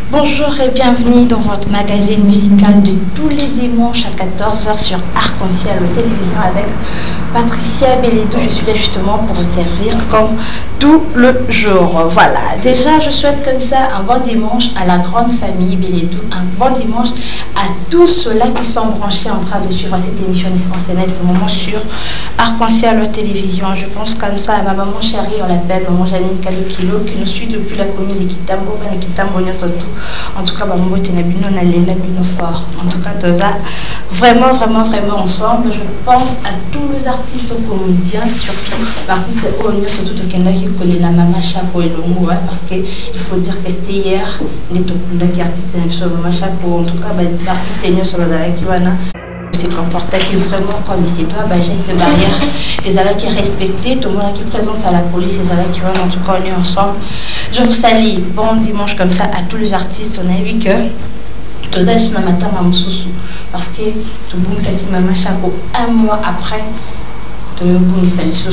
Bonjour et bienvenue dans votre magazine musical de tous les dimanches à 14 h sur Arc-en-Ciel télévision avec Patricia Belledo. Je suis là justement pour vous servir comme tout le jour. Voilà, déjà je souhaite comme ça un bon dimanche à la grande famille Belledo, un bon dimanche à tous ceux-là qui sont branchés en train de suivre cette émission essentielle pour le moment sur Arc-en-Ciel télévision. Je pense comme ça à ma maman chérie, on l'appelle maman Janine Kalokilo, qui nous suit depuis la commune de Kitambo, surtout. En tout cas, maman Tenabino n'a les labino fort. En tout cas, vraiment ensemble. Je pense à tous les artistes comédiens, surtout l'artiste Onyo, surtout de Kenda qui collait la maman Chapeau et Longo, parce qu'il faut dire que c'était hier, les artistes sur maman Chapeau. En tout cas, l'artiste Onyo sur la Kiwana s'est comporté qui vraiment comme il se doit, geste barrière, et là qui est respecté, tout le monde qui est présence à la police, et là qui va, en tout cas on est ensemble. Je vous salue, bon dimanche comme ça à tous les artistes. On a vu que tout ça c'est ma matin parce que tout le monde s'est dit maman chapeau un mois après tout le monde s'est dit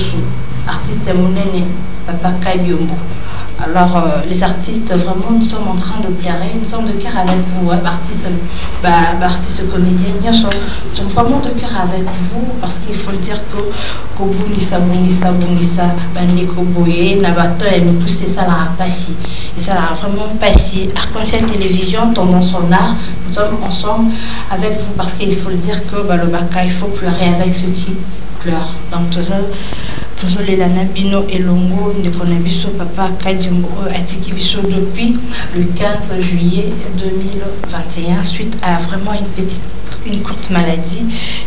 artiste mon aîné Papa Kabiombo. Alors les artistes, vraiment nous sommes en train de plaire, nous sommes de cœur avec vous, artistes comédiens, nous sommes vraiment de cœur avec vous, parce qu'il faut le dire que Bungisa, Bandeko Boye, Nabato et tout ça l'a passé. Et ça l'a vraiment passé. Arc-en-Ciel télévision, dans son art, nous sommes ensemble avec vous, parce qu'il faut le dire que le Baka, il faut pleurer avec ceux qui pleurent. Donc toujours les Lana Bino et Longo, ne connaît Papa Kadjumbo Atiki Biso depuis le 15 juillet 2021 suite à vraiment une courte maladie.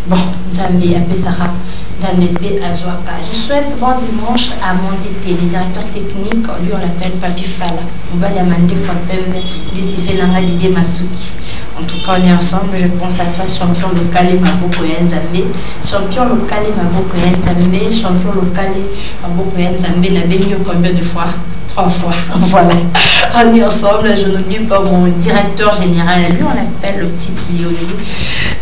Bon, Zambé Abesara, Zambé Azwaka. Je souhaite bon dimanche à mon DT, le directeur technique, lui on l'appelle Papi Fala. On va demander Fapembe, Didi Venanga Didi Masuki. En tout cas, on est ensemble. Je pense à toi, champion local et Maboko Zambé, champion local et Maboko Zambé, champion local et Maboko Zambé. La béni combien de fois? 3 fois. Voilà. On est ensemble. Je n'oublie pas mon directeur général. Lui, on l'appelle le petit Lioli.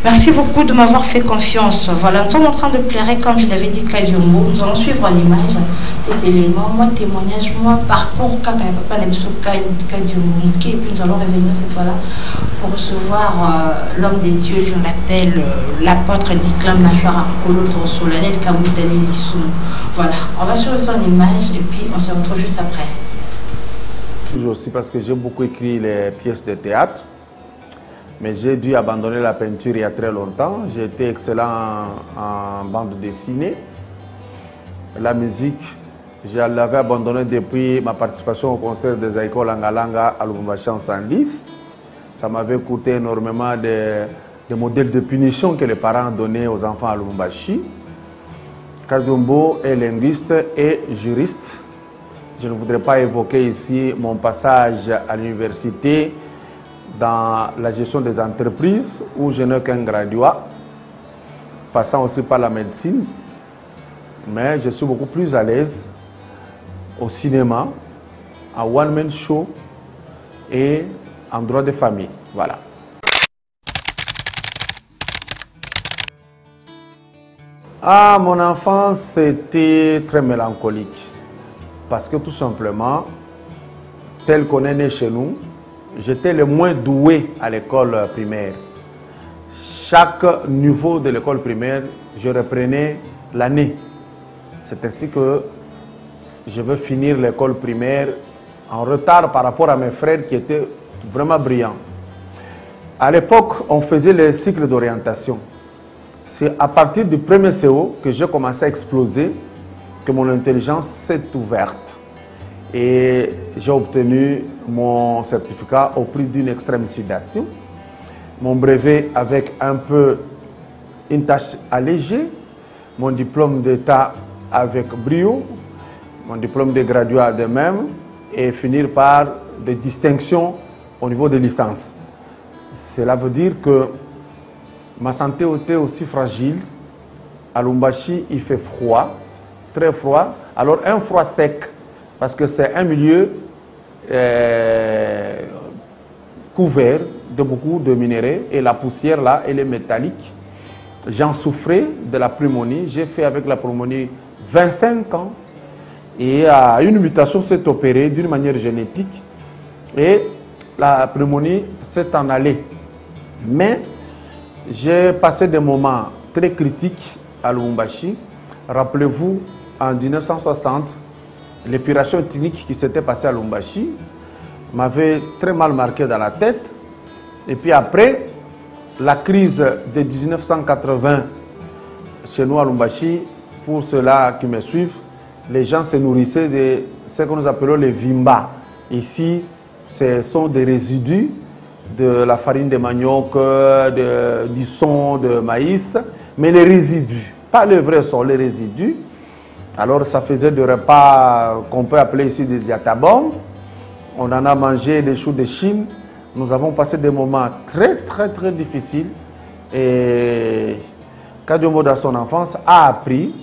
Merci beaucoup de m'avoir fait confiance. Voilà, nous sommes en train de pleurer, comme je l'avais dit, Kadiombo. Nous allons suivre l'image, cet élément, moi, témoignage, moi, parcours, Papa Kadiombo. Et puis nous allons revenir cette fois-là pour recevoir l'homme des dieux, on l'appelle l'apôtre d'Iklam Machouara Kolo Solennel Kaboutali Lissoum. Voilà, on va suivre son image et puis on se retrouve juste après. Toujours aussi parce que j'ai beaucoup écrit les pièces de théâtre. Mais j'ai dû abandonner la peinture il y a très longtemps. J'ai été excellent en bande dessinée. La musique, je l'avais abandonné depuis ma participation au concert des Aïko Langalanga à Lubumbashi en 110. Ça m'avait coûté énormément de modèles de punition que les parents donnaient aux enfants à Lubumbashi. Kadiombo est linguiste et juriste. Je ne voudrais pas évoquer ici mon passage à l'université dans la gestion des entreprises où je n'ai qu'un graduat, passant aussi par la médecine, mais je suis beaucoup plus à l'aise au cinéma, à one-man show et en droit de famille. Voilà. Ah, mon enfance était très mélancolique parce que tout simplement, tel qu'on est né chez nous, j'étais le moins doué à l'école primaire. Chaque niveau de l'école primaire, je reprenais l'année. C'est ainsi que je veux finir l'école primaire en retard par rapport à mes frères qui étaient vraiment brillants. À l'époque, on faisait les cycles d'orientation. C'est à partir du premier CO que j'ai commencé à exploser, que mon intelligence s'est ouverte. Et j'ai obtenu mon certificat au prix d'une extrême sudation, mon brevet avec un peu une tâche allégée, mon diplôme d'état avec brio, mon diplôme de graduat de même, et finir par des distinctions au niveau des licences. Cela veut dire que ma santé était aussi fragile. À Lubumbashi, il fait froid, très froid, alors un froid sec, parce que c'est un milieu couvert de beaucoup de minéraux et la poussière là, elle est métallique. J'en souffrais de la pneumonie. J'ai fait avec la pneumonie 25 ans et une mutation s'est opérée d'une manière génétique et la pneumonie s'est en allée. Mais j'ai passé des moments très critiques à Lubumbashi. Rappelez-vous, en 1960, l'épuration ethnique qui s'était passée à Lubumbashi m'avait très mal marqué dans la tête. Et puis après, la crise de 1980 chez nous à Lubumbashi, pour ceux-là qui me suivent, les gens se nourrissaient de ce que nous appelons les vimba. Ici, ce sont des résidus de la farine de manioc, du son de maïs, mais les résidus, pas le vrai son, les résidus. Alors ça faisait des repas qu'on peut appeler ici des diatabons. On en a mangé des choux de Chine. Nous avons passé des moments très difficiles. Et Kadiomo dans son enfance a appris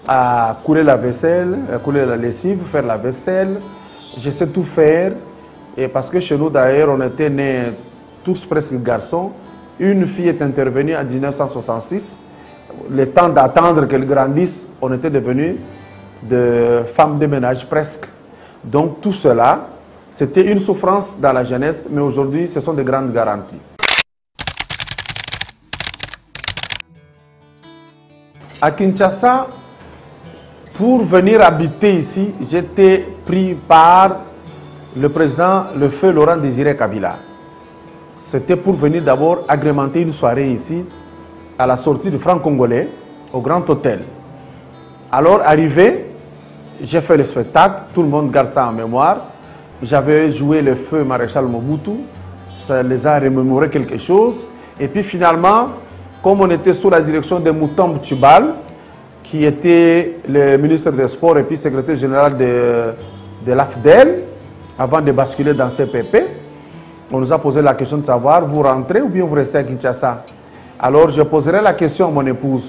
à couler la vaisselle, à couler la lessive, faire la vaisselle. Je sais tout faire. Et parce que chez nous d'ailleurs, on était nés tous presque garçons. Une fille est intervenue en 1966. Le temps d'attendre qu'elle grandisse, on était devenus de femmes de ménage presque. Donc tout cela, c'était une souffrance dans la jeunesse, mais aujourd'hui, ce sont de grandes garanties. À Kinshasa, pour venir habiter ici, j'étais pris par le président, le feu Laurent Désiré Kabila. C'était pour venir d'abord agrémenter une soirée ici, à la sortie du franc congolais, au Grand Hôtel. Alors, arrivé, j'ai fait le spectacle, tout le monde garde ça en mémoire. J'avais joué le feu Maréchal Mobutu, ça les a remémoré quelque chose. Et puis finalement, comme on était sous la direction de Moutombe Tchibal, qui était le ministre des Sports et puis secrétaire général de l'AFDEL, avant de basculer dans CPP, on nous a posé la question de savoir, vous rentrez ou bien vous restez à Kinshasa? Alors je poserai la question à mon épouse,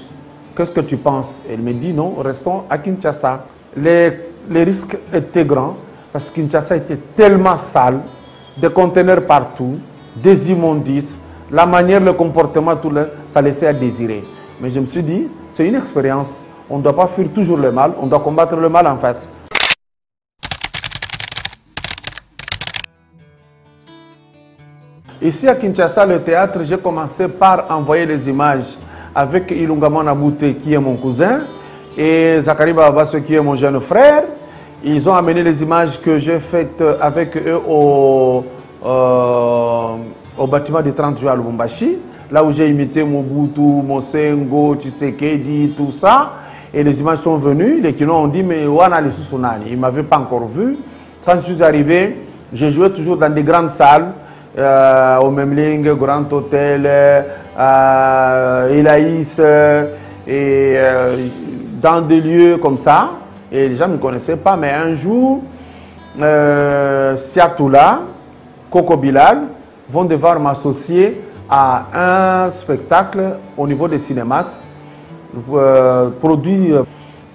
qu'est-ce que tu penses? Elle me dit non, restons à Kinshasa. Les risques étaient grands parce que Kinshasa était tellement sale, des conteneurs partout, des immondices, la manière, le comportement, tout ça laissait à désirer. Mais je me suis dit, c'est une expérience, on ne doit pas fuir toujours le mal, on doit combattre le mal en face. Ici à Kinshasa, le théâtre, j'ai commencé par envoyer les images avec Ilungama Nabouté, qui est mon cousin, et Zachary Babasso, qui est mon jeune frère. Ils ont amené les images que j'ai faites avec eux au bâtiment du 30 juin à Lubumbashi, là où j'ai imité Mobutu, Mosengo, Tshisekedi, tout ça. Et les images sont venues, les kinos ont dit, mais Wana les Sunani. Ils ne m'avaient pas encore vu. Quand je suis arrivé, j'ai joué toujours dans des grandes salles. Au Memling, Grand Hôtel, Elaïs, et dans des lieux comme ça. Et les gens ne me connaissaient pas, mais un jour, Siatoula, Coco Bilal vont devoir m'associer à un spectacle au niveau des cinémas produit.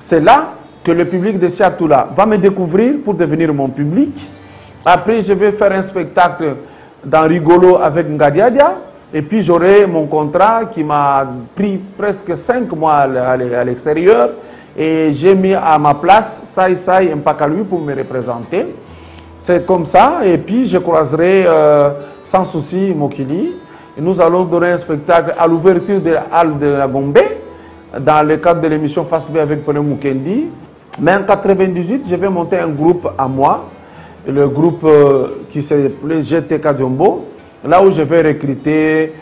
C'est là que le public de Siatoula va me découvrir pour devenir mon public. Après, je vais faire un spectacle dans Rigolo avec Ngadiadia, et puis j'aurai mon contrat qui m'a pris presque 5 mois à l'extérieur, et j'ai mis à ma place Sai Mpakalui pour me représenter. C'est comme ça, et puis je croiserai sans souci Mokili, et nous allons donner un spectacle à l'ouverture de la halle de la Gombe, dans le cadre de l'émission Face B avec Pone Mukendi. Mais en 1998, je vais monter un groupe à moi, le groupe qui s'appelait GTK Jumbo, là où je vais recruter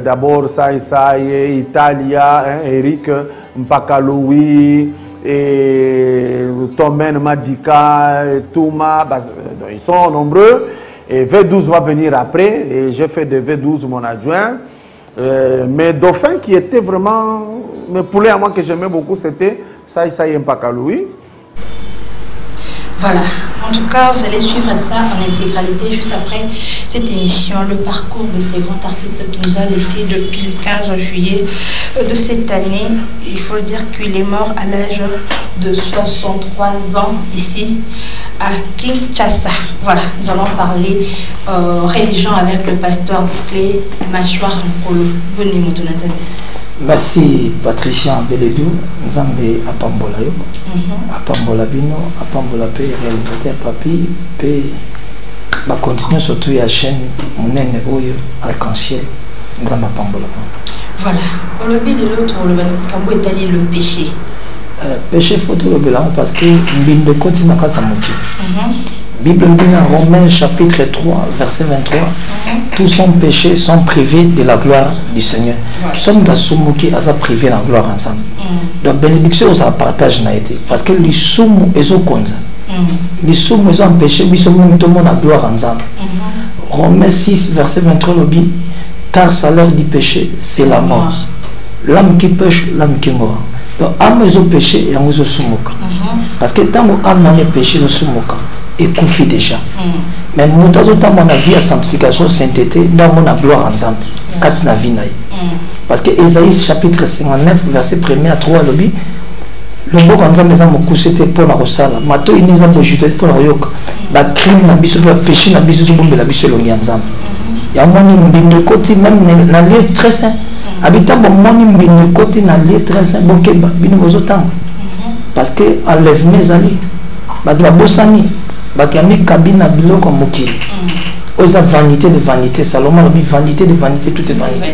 d'abord Sai, Italia, Eric Mpakaloui, et Tomen Madika, Touma, ils sont nombreux, et V12 va venir après, et j'ai fait de V12 mon adjoint. Mais Dauphin qui était vraiment, mes poulets à moi que j'aimais beaucoup, c'était Sai Mpakaloui. Voilà, en tout cas, vous allez suivre ça en intégralité juste après cette émission, le parcours de ces grands artistes qui nous a laissés depuis le 15 juillet de cette année. Il faut dire qu'il est mort à l'âge de 63 ans ici à Kinshasa. Voilà, nous allons parler religion avec le pasteur Clé Machouar Nkolo. Venez, Moutonatane. Merci Patricia Beledou, Nzambe Apambola yo, Apambola bino, Apambola pe réalisateur papi, pe va continuer surtout la chaîne monene oyo arc-en-ciel nzamba pambola. Voilà, au lobby de l'autre le cambo est allé le péché. Péché faut tout le bilan parce que binde continue à moki. Bible dit dans Romains chapitre 3 verset 23, tous sont péchés, sont privés de la gloire du Seigneur. Sommes dans Soumuki à privé de la gloire ensemble. Donc bénédiction ça partage n'a été parce que les soumou et zo konza. Les soumou ils ont péché, ils sont tout le monde la gloire ensemble. Romains 6 verset 23 le dit, car salaire du péché c'est la mort. L'âme qui pêche, l'âme qui mort. Donc âme ils ont péché et on ils ont soumuka. Parce que tant que âme n'a péché le soumuka et confie déjà. Mais nous avons tant mon avis à sanctification sainteté dans mon gloire ensemble. Quatre navinaï. Parce que Ésaïe chapitre 59 verset 1 à 3 le dit, le bon ensemble les hommes couchés pour la rosala. Mato ils nous ont jeté pour la yoka. La crime n'a biso le péché n'a biso du monde la biso le ensemble. Il y a mon de côté même dans lieu très saint. Habitant bon mon de côté dans lieu très saint bon keba bino autant. Parce que enlève mes amis. Ba doit bossani. Bakami kabina biloko mokili. Oza vanité de vanité, Salomon a dit vanité de vanité, tout est vanité.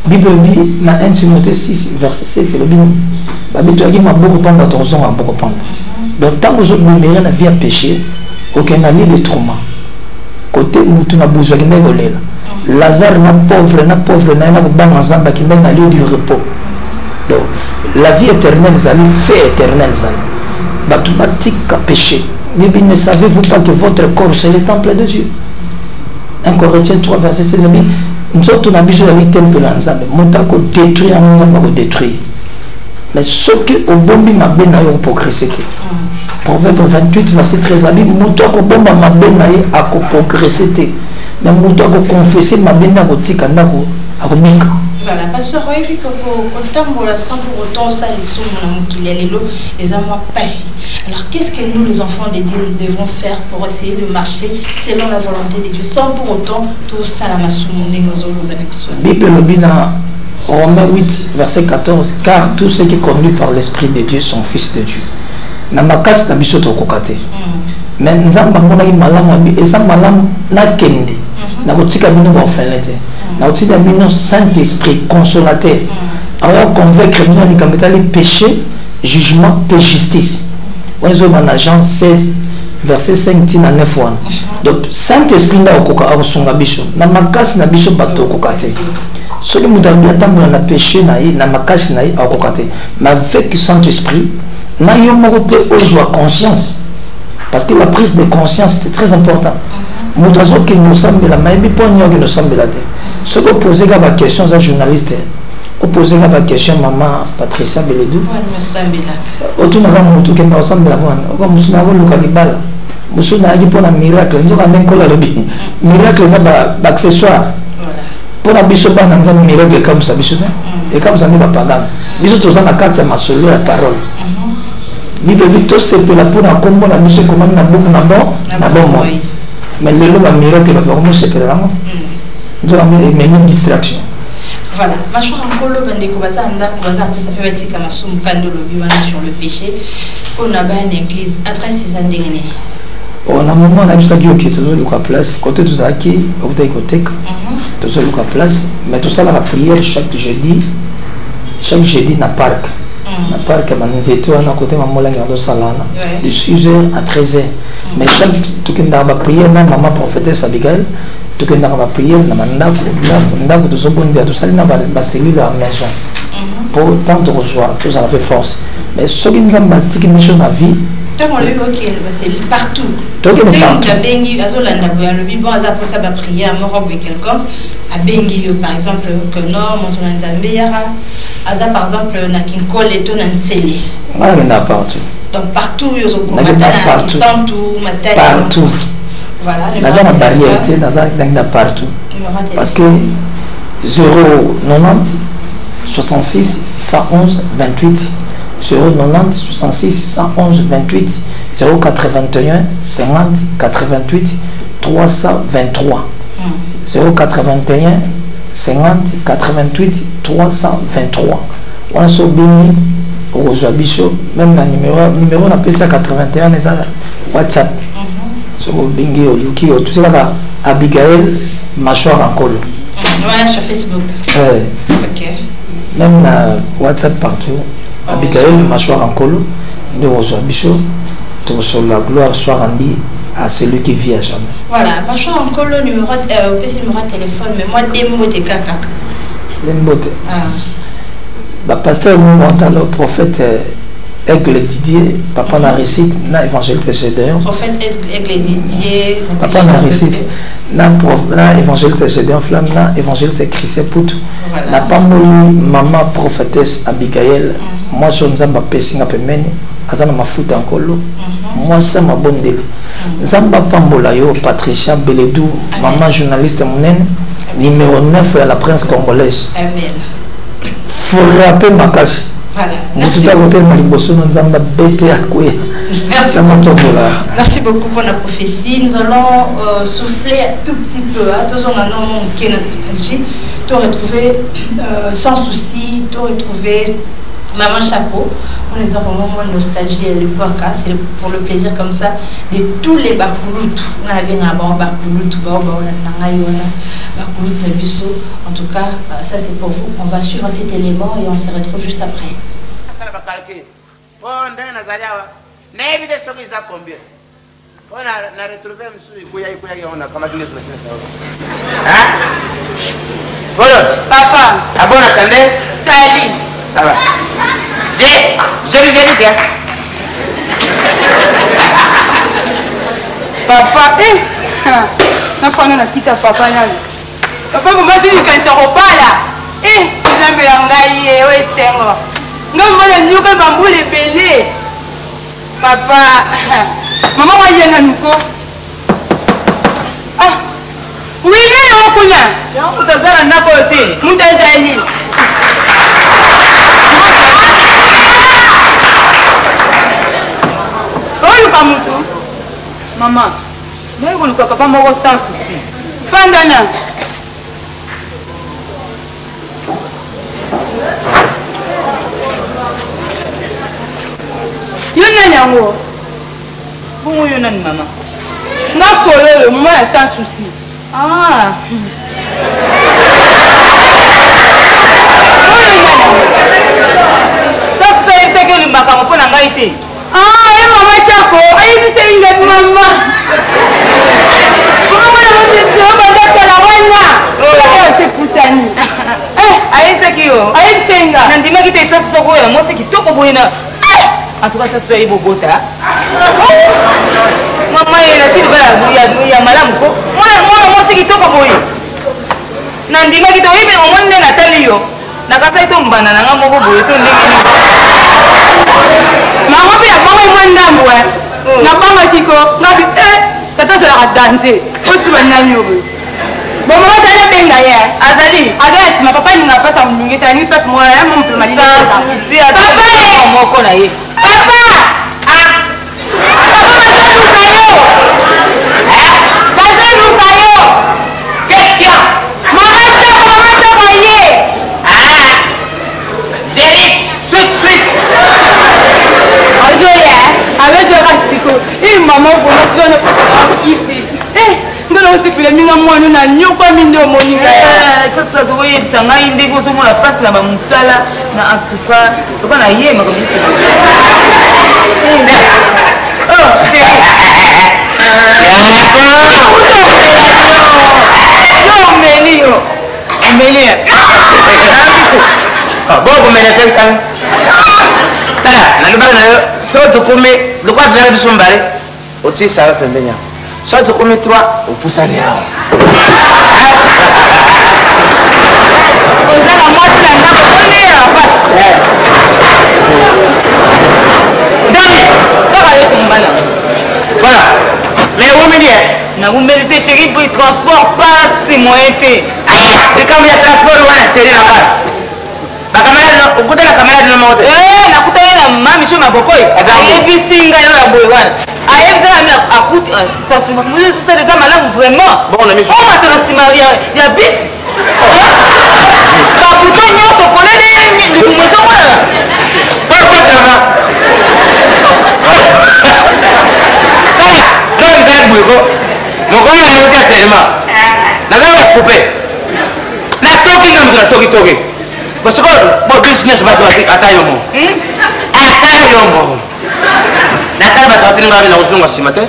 Bible dit dans 1 Timothée 6 verset 7 le dit babitoaki maboko pamba tonzon a boko pamba. Donc tant que vous avez la vie à pécher, aucun année de trauma. Côté mutu na besoin de ngolela. Lazare na pauvre na bang ensemble qui mène à lieu du repos. Donc la vie éternelle, ça fait éternelle ça. Batumatique à pécher. Mais ne savez-vous pas que votre corps c'est le temple de Dieu? 1 Corinthiens 3 verset 16 dit nous autres on a besoin de temple ensemble. Montako détruire ensemble ko détruire. Mais ce qui au bombi ma bena yo progresser. Proverbe 28 verset 13 dit montako bomba ma bena a ko progresser. Mais montako confesser ma bena ko tika ndako a ko minka. Voilà, parce que oui, que pour pour autant ça les sous qu'il est les amants passés. Alors qu'est-ce que nous les enfants de Dieu nous devons faire pour essayer de marcher selon la volonté de Dieu sans pour autant tout ça la massoumone nos Bible le bina Romains 8 verset 14, car tous ceux qui conduits par l'esprit de Dieu sont fils de Dieu. Na makas na biso to kokate. Mais nzamba mona ki malamu abi esa malamu na kende. Na kotika bino ba felete. Na kotika bino Saint-Esprit consolateur. Alors convaincre bino ni kameta les péchés, jugement et justice. On est dans Jean 16 verset 5 à 9. Donc Saint-Esprit na okoka akosunga biso. Na makas na biso bato kokate. Ce que nous avons na péché na makas na okokate. Mais avec Saint-Esprit na yo moko pe ozo conscience. Parce que la prise de conscience c'est très important. Nous avons que nous sommes la maïbi pour nous que nous sommes la terre. Ce que poser la question aux journalistes, poser la question maman Patricia Beledou. Autour de nous tout que nous sommes la bonne. Comme nous sommes le canibal. Nous sommes là pour un miracle. Nous avons un colère de miracle c'est accessoire. Pour la biso ba nous avons miracle comme ça biso. Et comme ça nous va pas là. Biso tous en la carte ma seule la parole. Bible dit tout c'est pour la pour un combo la mission comment na bon na bon mais le lot va miracle va comment c'est que là nous avons une distraction. Voilà, machin encore le bande ko baza anda ko baza pour ça fait petit comme soum kando le biwana sur le péché on a ba une église à 36 ans dernier. On a un moment on a juste dit OK toujours le place côté tout ça qui au côté tout ça le place mais tout ça la prière chaque jeudi na parc. Na parc manzeto na côté mamola ngado salana de 6h à 13h. Mais chaque tout que ndaba prière na maman prophétesse Abigail tout que ndaba prière na ndako tout so bondia tout ça na ba cellule à maison. Pour tant de rejoindre tout ça fait force. Mais ce qui nous a bâti qui mission na vie tant on le voit qu'il c'est partout. Tout que partout. Bengi azolanda boya le bibo aza pour ça ba prière mo avec quelqu'un à Bengi par exemple que non mon nzambe yara ada par exemple na kinkole et tout na nsele. Ah il y en a partout. Donc partout ils ont partout. Voilà. Dans la barrière il y a partout. Parce que 090 66 111 28 090 66 111 28 081 50 88 323 081 50 88 323. On se bénit au Bichot, même le numéro on appelle ça 81 WhatsApp. So bingi ojuki tout ça Abigail mâchoire en col. Voilà sur Facebook. Ok. Même na WhatsApp partout. Abigail mâchoire en col. Nous reçoit Bichot. Sur la gloire soit rendue à celui qui vit à jamais. Voilà, mâchoire en col numéro de téléphone, mais moi des mots de caca. Les mots de. Pasteur nous entend le prophète. Aigle Didier, papa n'a récite, n'a évangile de Gédéon. Prophète Aigle Didier, papa n'a récite, n'a évangile de Gédéon, flamme, n'a évangile de Christian Poutou. N'a pas moulu maman prophétesse Abigail. Moi, je suis un peu singa pemeni, azana mafuta encore. Moi, ça m'a bonne délai. Zamba Pambolayo, Patricia Beledou, maman journaliste mounène, numéro 9 à la prince congolaise. Amen. Faut rappeler ma casse. Merci beaucoup pour la prophétie. Nous allons souffler un tout petit peu. Te retrouver sans souci, te retrouver Maman Chapeau. On est vraiment en nostalgie à l'époque. C'est pour le plaisir comme ça de tous les bakoulout. On a bien un bon bakoulout, en tout cas, ça c'est pour vous. On va suivre cet élément et on se retrouve juste après. Papa, salut. Ça va. Je lui ai dit. Papa, n'a pas non quitte papa là. Papa vous m'avez dit que tu repas là. Je me l'engaille ouais c'est moi. Non moi le nuque bambou les belé. Papa, maman va y aller nuko. Ah. Oui, mais on connaît. On te fait un apporté. Nous t'aimons. Maman, mais vous ne pouvez pas me ressentir ici. Fandana. Yango. Comment yon maman? N'a pas le moi sans souci. Ah. Ça fait que le maman pour la gaieté. Ah, et maman Chaco, aïe, c'est une maman. Comment on dit ça? On va faire la reine. Oh, c'est Poutani. Aïe, c'est qui yo? Aïe, c'est une. Nandima qui t'est ça sur quoi? Moi, c'est qui t'ouvre pour une. En tout cas, ça soit Ibogota. Maman, il a dit il y a madame ko. Moi, c'est qui t'ouvre pour une. Nandima qui t'ouvre, mais au moins, n'est Nathalie yo. Nakasa ito mbana na ngamo ko boyo to ndiki. Maman bi abanga mwanda mbwe. Na banga tiko, na bi tata sala danser. Osu banani obo. Bon maman tala benga ye. Azali. Azali ma papa ni na pasa mungeta ni pasa mo ya mo mpemaliza. Papa moko na ye. Papa. Ah. Papa masalu kayo. Masalu kayo. Qu'est-ce qu'il y a? Maman ta baye. Avec le rastico, et maman pour notre ici. Nous aussi pour les mingas moi nous n'avons pas mis de monica. Ça ça doit être ça m'a indé pour tout la face la mamutala na atuka. Tu vas na yema comme ça. Oh c'est. Non Melio. Melio. Ah bon comme elle fait ça. Tala, na lubana so tu come le quoi de la bisombare oti ça va pembenya so tu come 3 opusani hao on a moi tu n'as pas donné ça va être mbana voilà mais où me dit na vous méritez chérie pour transport pas c'est moyen fait et quand il y a transport voilà c'est rien là bakamera ukuta la kamera dina moto nakuta yena mami sio mabokoi ayebisinga yo ya boy wana ayebza na akuti ça se moi c'est des hommes là vraiment bon on a mis on va te laisser ya bis ba puto nyoto kole ni kumoto mwana pas ça va tête boulot. Mon gars, il a été tellement. N'a pas coupé. La toki n'a pas toki. Parce que mon business va doit être à taille au monde. À taille au monde. La taille va doit être dans la maison aussi matin.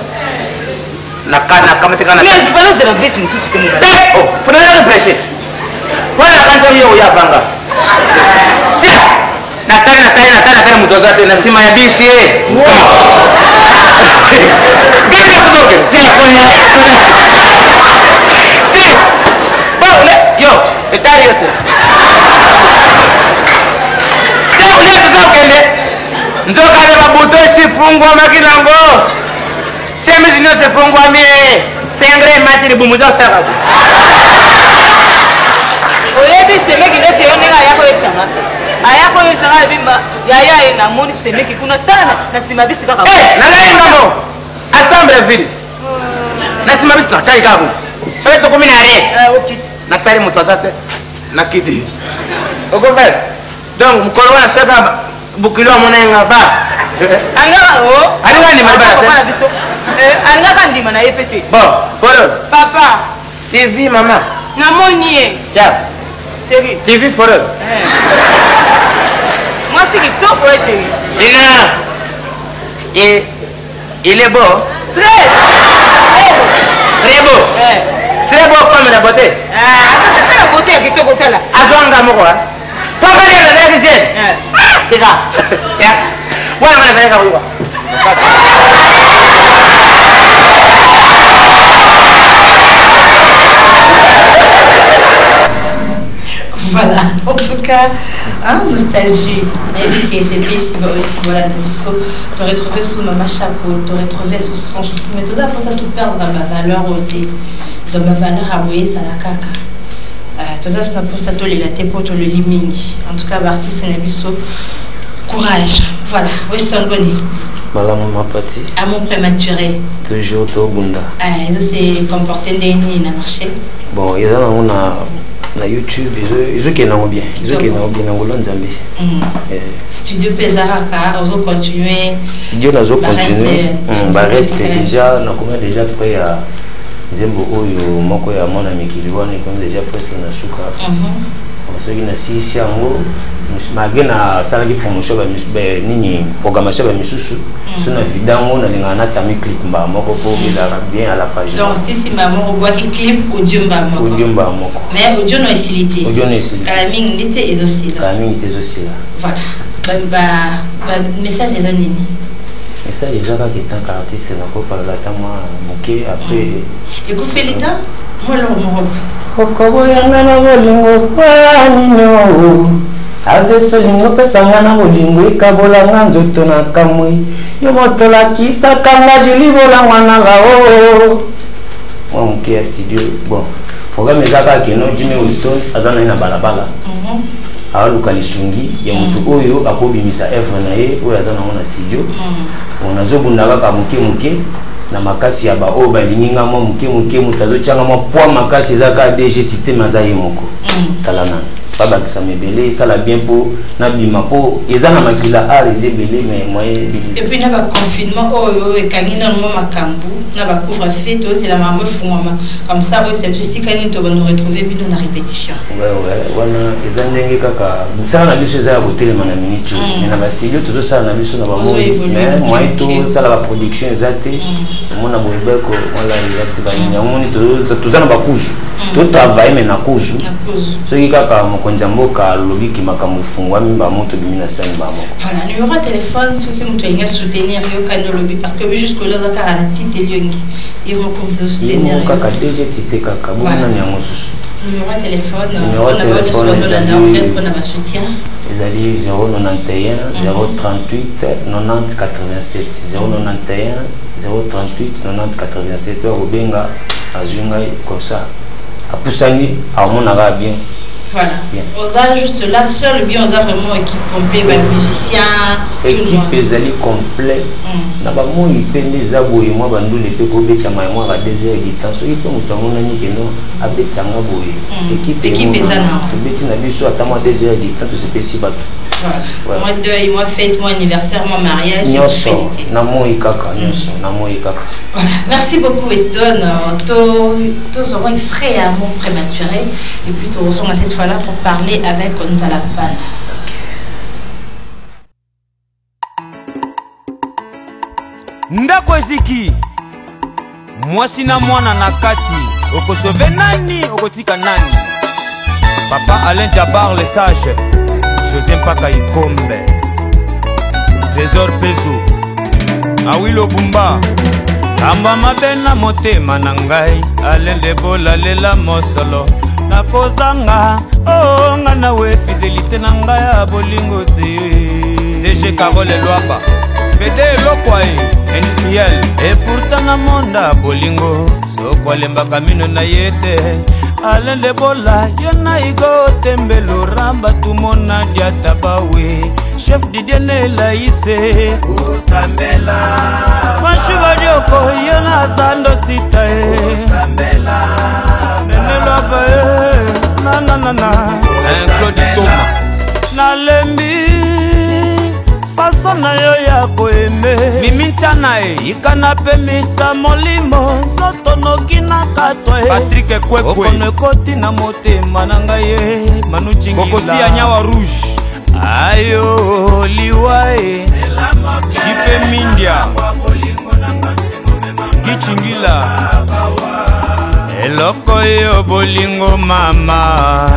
La caméra. Mais je parle de la business aussi que nous. Oh, pour la presse. Voilà quand il y a banga. Nataka mtozate na sima ya BC. Gani kutoke? Sina kwenye. Yo, etari yote. Sasa ule kutoke nde. Ndoka le babuto sifungwa makinango. Sema zinote fungwa mie. Sengre matiri bumuza saka. Oyebi semeki ndote yonenga yako yetanga. Ayako yesanga bimba yaya na moni semeki kuna sana na simabisi kaka. Na ngai ngamo. Assemble vile. Na simabisi na tai kabu. Sasa to komina are. Okay. Na tari mutazate na kiti. Ogobe. Donc mkoro wana sasa bukilo monenga ba. Anga o. Ari wani mabara. Anga kandima na yepete. Bon, polo. Papa. TV mama. Na moni e. Ja. TV for us. Moi, c'est qui top, ouais, chérie. Il est beau. Très beau. Très beau comme la beauté. C'est la beauté qui te côté là. Azonga moko. Pas mal de la vie. C'est ça. Voilà, on va faire ça. Voilà, en tout cas, nostalgie. Et puis, c'est bien, si voilà, tu aurais trouvé sous ma chapeau, tu aurais trouvé sous son chouchou, mais tout ça, pour ça, tout perdre dans ma valeur, dans ma valeur à voyer, ça la caca. Tout ça, c'est pour ça, tout les latés pour tout le liming. En tout cas, l'artiste, c'est un biseau. Courage. Voilà, Weston Bonnie. Madame ma partie. Amour prématuré. Toujours au Bunda. Ils s'est comporté dans le marché. Bon, ils ont na YouTube, ils ont bien. Ils ont bien dans le Zambie. Studio Pesaraka, ils ont continué. Studio n'a pas continué. Reste déjà, on a déjà prêt à Zembo Oyo, Moko ya mon ami qui lui a déjà presque na suka. Ce qui n'a si siango, magena salagi promotion ba nini programmation ba misusu. Ce na vidéo na lingana tami clip mba moko pour bien à la page. Donc si maman on voit clip audio mba moko. Audio mba moko. Mais audio no facilité. Audio no facilité. Kalaming nité exhaustif. Kalaming exhaustif. Voilà. Message est donné. Et ça, les gens qui sont artistes, on peut parler là, moi, ok, après. Et vous faites l'état? Moi, là, on aluka lisungi ya mutu oyo akobimisa evre na ye oyo azana na studio on azobunda kaka muke na makasi ya ba oyo balinginga mo muke mutu azotyanga mo poids makasi ezaka DG tite mazaye moko talana babakisa mebele esala bien po na bima po ezana makila a rezebele mais moyen et puis na ba confinement oyo ekangi na mo makambu na ba couvre-feu to c'est la maman fumama comme ça oui c'est juste kani to nous retrouver bino na répétition ouais wana ezandenge kaka busana na biso za kotelema na minute na ba studio to ça na biso na ba mo mais moyen to ça la production ezate mona bolbeko wala ezate ba nyamoni to za na ba kuzu to travailler mais na kuzu so kaka mokonza mboka lobiki makambo fungwa mimba moto bimina sani mamo voilà numéro de téléphone ceux qui m'ont tenu soutenir yo kando lobby parce que jusque là za kaka na tite liongi ils vont comme soutenir kaka DG tite kaka bona nyango susu numéro de téléphone on a va soutien ils allaient 091 038 90 87 091 038 90 87 obenga azunga comme ça apusani amonaka bien Voilà. On a juste là seul, bien on a vraiment équipe complète, musiciens. Équipe ezali complet. Na ba mo ipende za boye moi bandu le pe ko beta mai moi ba 2 heures de temps. So ito mutango na ni keno abeta nga boye. Équipe ezana. Beti na biso ata moi 2 heures de temps to se pesi ba. Voilà. Moi deuil, moi fête, moi anniversaire, moi mariage. Nyoso na mo ikaka, nyoso na mo ikaka. Voilà. Merci beaucoup Weston. Tous auront extrait à mon prématuré et puis tous seront cette fois là pour parler avec Nzala Fan. Ndako eziki mwasi na mwana na kati okosove nani okotika nani. Papa Alain Jabar le sage, José Mpaka Ikombe, Trésor Peso, Awilo Bumba, Amba mabena motema na ngai, alende bola lela mosolo nakozanga oh nga nawe fidélité na ngai ya bolingo si DG Carole Loaba Fede Lokwae Industriel et pourtant na monda bolingo soko lembaka mino na yete alende bola yona igo tembelo ramba tumona diata bawe chef Didier Laïse Usambela Mashuga Dioko yona zando sitae Usambela Nenelo bae na Claude Toma na lembi faso na yo ya koeme mimita nae ikanape misa molimo soto noki na katwa Patrick Kwekwe okono ekoti na motema na ngai Manu Chingila kokosi ya nyawa rouge ayo liwae Jipe Mindia Kichingila eloko yo bolingo mama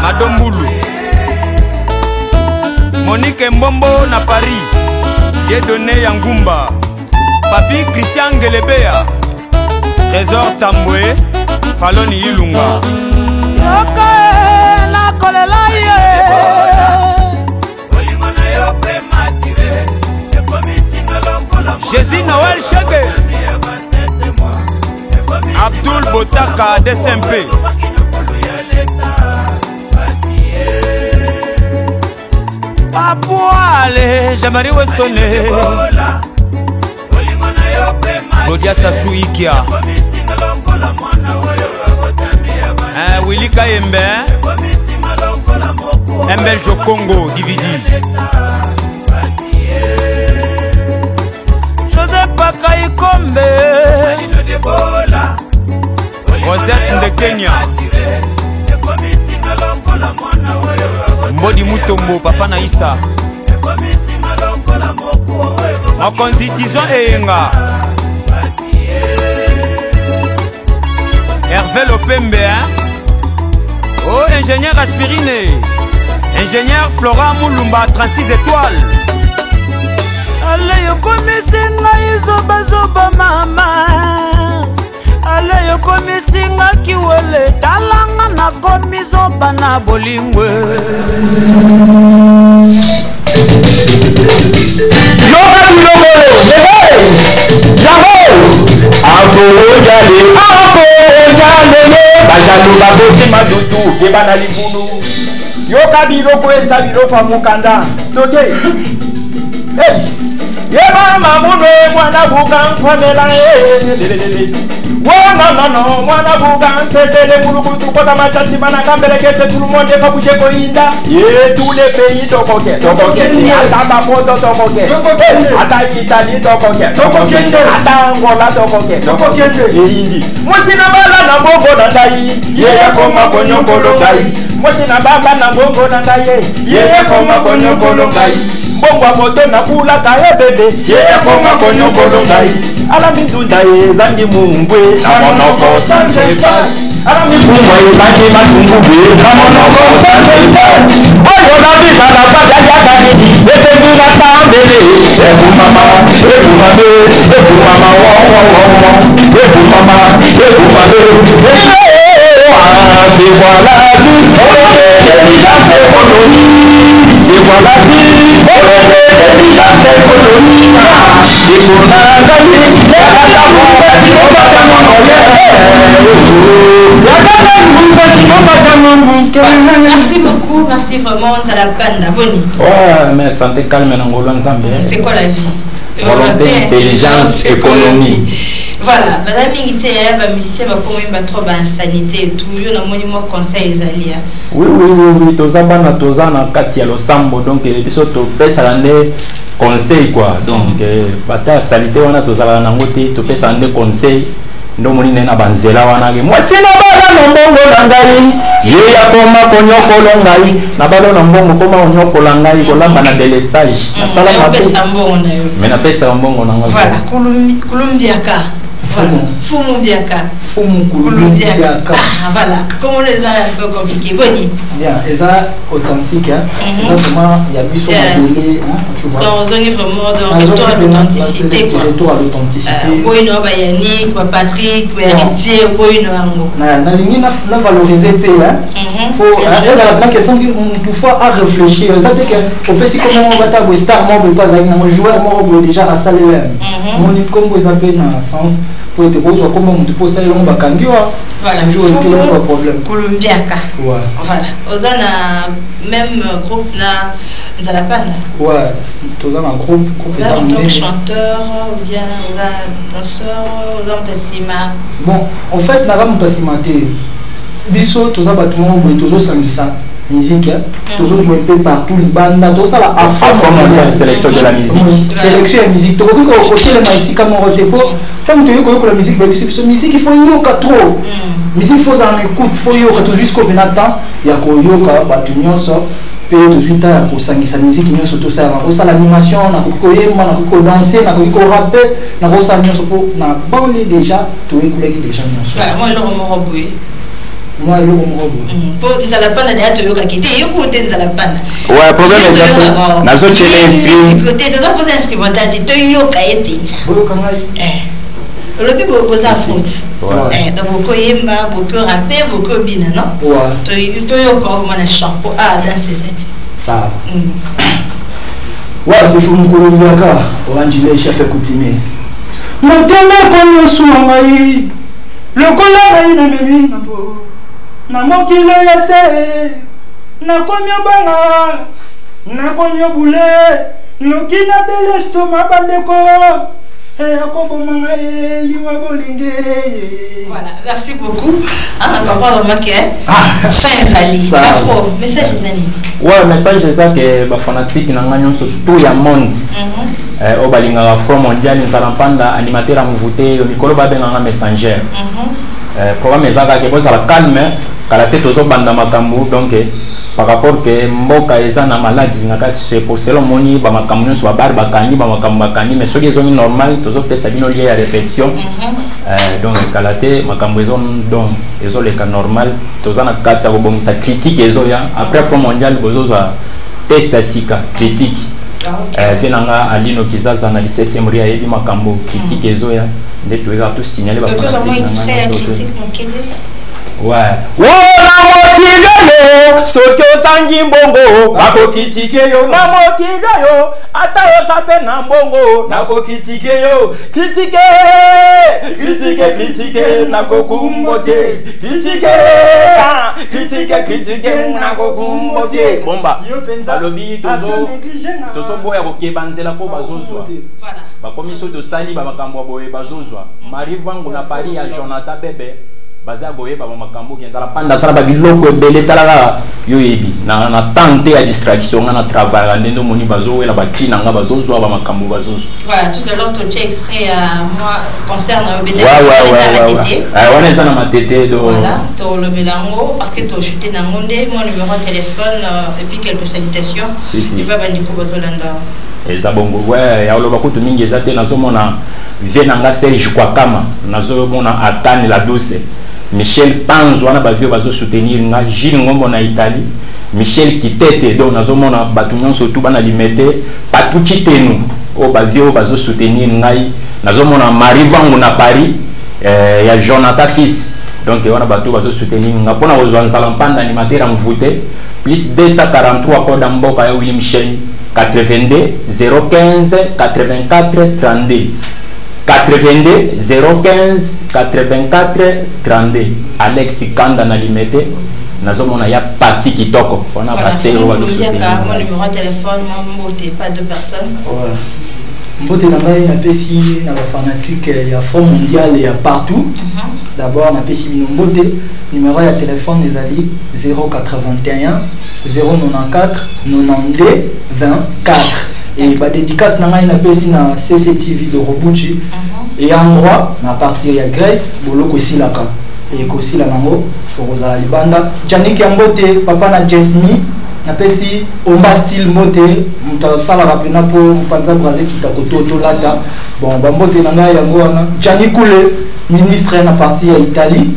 Madombulu Monique Mbombo na Paris Dieudonné Yangumba Papi Christian Gelebea Trésor Tambwe Faloni Ilunga Yoka na kolela ye Bolingo na yo pe matire Jésus Noël Chege Abdul Botaka DSMP Papoale Jamari Westone Claudia Sassou Ikia Willy Kayembe Mbel Jokongo Dividi José Mpaka Ikombe Rosette de Kenya Mbodi Mutombo Papa Naïsa en constitution Eyenga Hervé Lopembe oh ingénieur Aspirine ingénieur Flora Moulumba 36 étoiles Ale yokomisinga izoba mama Ale yokomisinga kiwele talanga na komisoba na bolingwe Yoka biloko esa biloko mukanda tote Yeba mamuno mwana buka nkwamela no mwana buka nsetele mulukutu kota machasi mana kambele kese tout le monde kabuje ko inda ye tous les pays tokoke ata bapoto tokoke ata Italie tokoke ata Angola tokoke yindi musina bala na bongo na dai ye koma konyokolo dai musina baba na bongo na dai ye koma konyokolo dai bongo moto na kula kae bebe ye koma konyokolo dai ala mitunda ye zangi mungwe na monoko sansepa ala mitunda ye zangi matungwe na monoko sansepa oyo na bisa na bada ya kanini etengi na tambele ebu mama wo ebu mama c'est voilà tout déjà c'est colonie et voilà tout déjà c'est colonie et pour la gagner la Merci beaucoup, merci vraiment à la bande Boni. Ouais, mais santé calme c'est quoi la vie? Volonté, intelligence, économie. Voilà, madame Ingité, musicien va pour moi trop sanité et tout. Je n'ai pas de conseil Zalia. Oui, tozabana tozana kati ya losambo donc biso to pesa l'année conseil quoi. Donc bata sanité wana tozala nango te to pesa l'année conseil. Ndo monine na banzela wana ke moi sina bala na mbongo na ngai ye ya koma konyokolo ngai na bala na mbongo koma onyokola ngai kolamba na delestage na sala mapesa mbongo na yo mais na pesa mbongo na ngai voilà kulumbiaka voilà fumubiaka fumukulumbiaka voilà comment les a un peu compliqué Boni bien et ça authentique hein vraiment il y a biso modélé dans zone vraiment dans retour à l'authenticité quoi retour à l'authenticité oui no ba Yannick ba Patrick ba Héritier oui no ango na lingi na valoriser pe hein faut elle a la question toutefois à réfléchir ça fait que au fait si comment on va taper star moi pas avec un joueur moi déjà à salaire mon dit comme vous appelez dans sens pour te poser comment on te pose ça on va kangiwa voilà pas problème Colombiaka voilà ozana même groupe na Nzalapanda ouais tous un groupe chanteur ou bien danseur Mutassima bon en fait na Mutassima te biso tous un bâtiment où tous sangisa musique toujours jouer un peu partout les bandes tout ça là à sélection de la musique sélection de musique tout le côté les musiques comme on reté pour comme tu veux que la musique musique il faut yoka trop musique faut en écoute faut yoka tout jusqu'au temps il y a ko yoka batunyo so pe tout suite à ko sangisa musique nyo tout ça on ça l'animation na ko yema na ko danser na ko rapper na ko ça nyo so pour na banlieue déjà tout écouter déjà nyo voilà moi le mo roboué moi le robo pour Nzalapanda d'ailleurs tu yoka kité yokote Nzalapanda ouais problème est na zo télé côté de la pose instrumentale tu yoka ete yoka ngai le plus beau faute donc beaucoup yemba beaucoup rapper beaucoup bina non ouais tu yoka comment les chants pour danser ça ouais c'est pour Colombiaka oranjile chef coutumier motema kono suangai le kolanga ina memi na mokilo ya se na komyo banga na komyo bule noki na bele stoma bandeko voilà, merci beaucoup. On comprend vraiment que fin Zali, afro, message des amis. Ouais, message c'est ça que les fanatiques n'ont sur tout le monde. Au balinga afro mondial, nous allons prendre animateur à mouveauté, au micro babenga messenger. Programme est ça que vous allez calme, car la tête aux bandes makambu donc. Par rapport que mboka eza na maladie ngakati c'est pour selon moni ba makambu so bar bakani ba makambu bakani mais soki ezongi normal tozo pesa bino lié à répétition donc kalate makambu ezon donc ezo le cas normal toza na kata ko bomisa critique ezo ya après pro mondial bozo za test asika critique tenanga alino kizaza na 17e ria yebi makambu critique ezo ya nde tuweza tout signaler ba critique ouais wona motigayo soki osangi mbongo nakokitike yo na motigayo ata osape na mbongo nakokitike yo kritike nakokumbote kritike nakokumbote bomba alobi tozo boya kokeba nzela po bazozwa bakomiso tosali bamakambo boye bazozwa Marie Vangu na Paris ya Jonathan Bebe baza boye ba makambo ki nzala panda sala ba biloko ebele talala yo yebi na tente ya distraction na travail ndendo moni bazo wela ba kina nga bazozwa ba makambo bazozwa voilà tout à l'heure tu as extrait moi concerne BDC on est dans ma tête do voilà to le melango parce que tu chuté na monde mon numéro de téléphone et puis quelques salutations tu vas bandi ko bazolanda eza bongo ouais ya loba kutu mingi eza te nazomona venanga Serge Kwakama nazomona Atani la douce Michel Panzo wana bavio bazo soutenir nga Gilles Ngombo na Italie Michel Kitete donc nazomona batu nyonso tout bana limete patuchi tenu o bavio bazo soutenir ngai nazomona Marie Vangu na Paris ya Jonathan Fils donc wana batu bazo soutenir nga pona ozwa nzalampanda animateur à mvoute plus 243 code mboka ya William Shane 82 015 84 32 82 015 84 32. Alex Kanda na limete. Nazomona ya pasi kitoko. On a passé au mon numéro de téléphone, mon pas deux personnes. Voilà. Mbote Nangai na pesi na fanatique ya Front Mondial et partout. D'abord na pesi Mbote numéro de téléphone des alliés 081 094 92 24. Et bah dédicace Nangai na pesi na CCTV de Robuchi et endroit na partir ya Grèce boloko silaka et kosi la mango Rosa Libanda Janik Mbote papa na Jesni na pesi Omba style moté mutasala rapena po mpanza braze kitakoto lata bon bambote na ngai yango wana Jani Koule ministre na parti ya Italie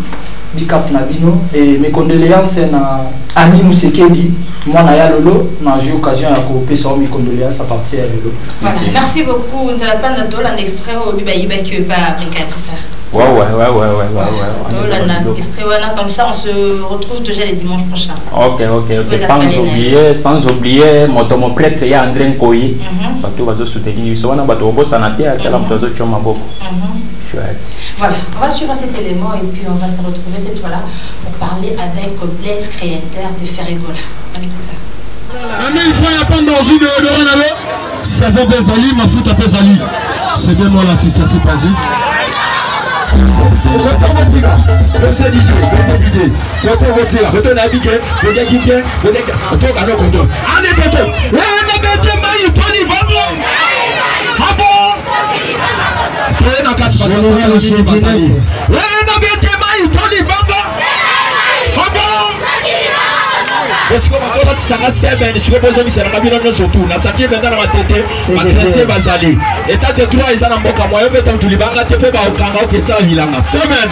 bikap na bino et mes condoléances na Ani Musekedi mwana ya lolo na j'ai occasion ya kopesa mes condoléances à partir ya lolo. Voilà, merci beaucoup. Nous allons pas un extrait au bibaïba qui est pas africain ça. Ouais. Comme ça, on se retrouve déjà les dimanches prochains. Ok. Sans oublier, mon prêtre, il y a André Nkoyi. Bateau va se soutenir. Ils sont en bateau, on s'en a fait à la bateau de Chomaboko. Voilà, on va suivre cet élément et puis on va se retrouver cette fois-là pour parler avec Blaise, créateur de Ferrigola. On écoute ça. Il faut y apprendre dans une de si ça fait Bézali, ma fout à Bézali. C'est bien moi l'artiste, c'est pas dit. État de droit, ils ont un bon moyen, mais tant que tu les banques, tu fais pas au Kanga, qui est ça, il a un semaine.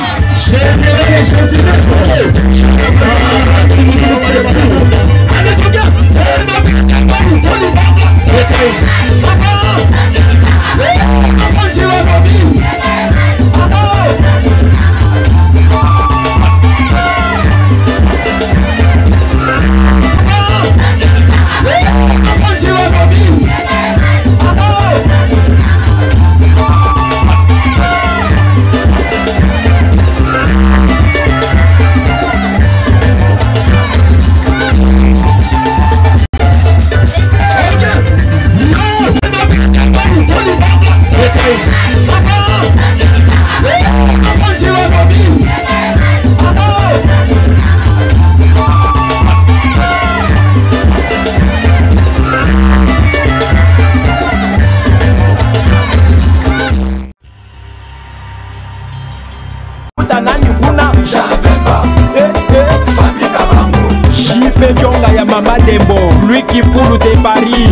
Mama Dembo, lui qui poule de Paris.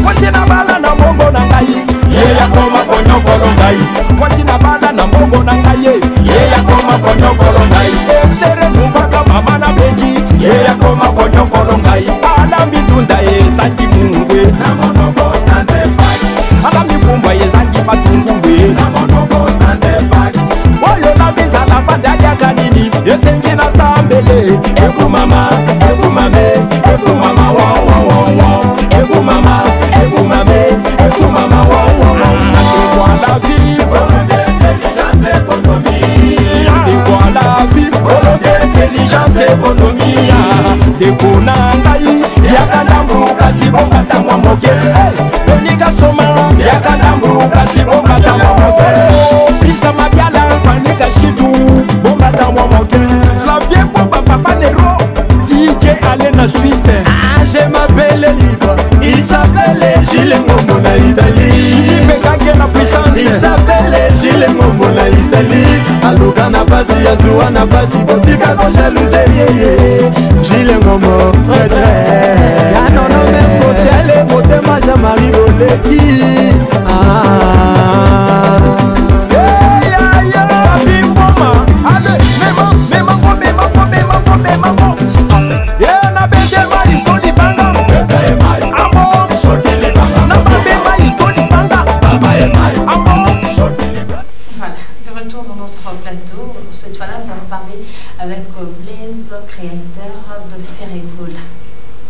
Watina bala na mongo na ngai, ye ya koma konyo kolongai. Watina bala na mongo na ngai, ye ya koma konyo kolongai. Tere numbaka mama na beji, ye ya koma konyo kolongai. Ala mitunda ye santi mungwe, na monoko sante pai. Ala mikumba ye santi patungwe, na monoko sante pai. Oyo na biza la panda ya kanini, ye tengi na sambele. Eku mama, eku mame, eku mama wo wo wo wo. Eku mama, eku mame, eku mama wo wo wo. Voilà vie, intelligence économie. Voilà vie, intelligence économie. Ekuna ngai, yakandambu kasi bonga tangwa moke. Benika soma, yakandambu kasi bonga tangwa moke. Pisa mabiala, panika shitu, bonga tangwa moke. La vie pour papa Nero. Aller na suite. Ah, je m'appelle libre. Il s'appelle Gilles Ngomo na Italie. Il me gagne la puissance. Il s'appelle Gilles Ngomo na Italie. Aluka na basi, Azua na basi, Botika no jalousie. Gilles Ngomo, frère. Ah non non mais Motel, Motema Jamari Oleki. Cette fois-là, nous allons parler avec Blaise, créateur de Ferrigola.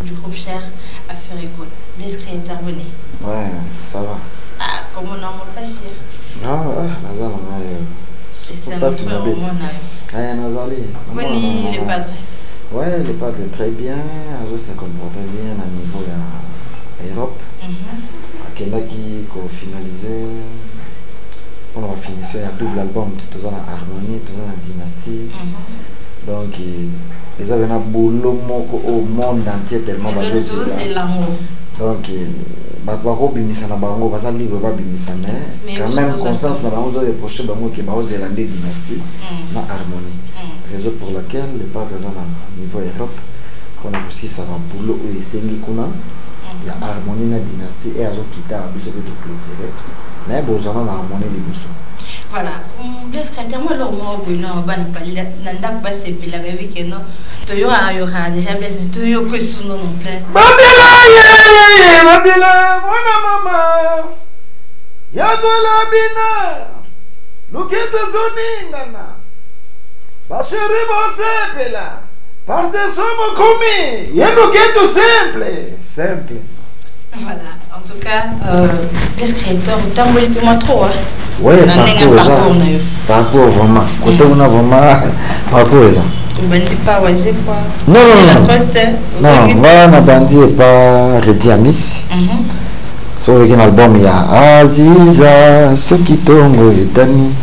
du groupe Cher à Ferricole. Blaise Créateur abonné. Ouais, ça va. Ah, comme on a mon passé. Ah ouais, Nazal, c'est un peu au monde. Ah, Nazali. Bonnie, les padres. Ouais, les padres très bien. Je se comporte bien à niveau de l'Europe. Qui finalisé on va finir il y a double album tout dans la harmonie tout dans la dynastie donc ils avaient un boulot au monde entier tellement basé sur donc bakwa bimisa na bango baza libre ba bimisa mais quand même conscience na bango de proche bango qui ba zélande dynastie na harmonie raison pour laquelle les partisans à niveau Europe on a aussi ça va boulot et sengi kuna il y a harmonie na dynastie et azo kita abusé de clôturer mais bon j'en ai harmonie les bouchons voilà Blaise Créateur moi leur moi bon ban pali nanda pas c'est pila bébé que non to yo aura déjà Blaise mais to yo que sous non plein Babila mona mama ya dola bina luketo zoningana basheri bosepela parte somo komi yendo keto simple. Voilà, en tout cas, Blaise Créateur, t'as envoyé plus moi trop, hein? Oui, parcours vraiment. Côté on a vraiment parcours ça. Bandi pas, ouais, c'est quoi? Non, voilà, bandi est pas Redi Amis. Sur un album, il y a Aziza, ceux qui tombent et Dani.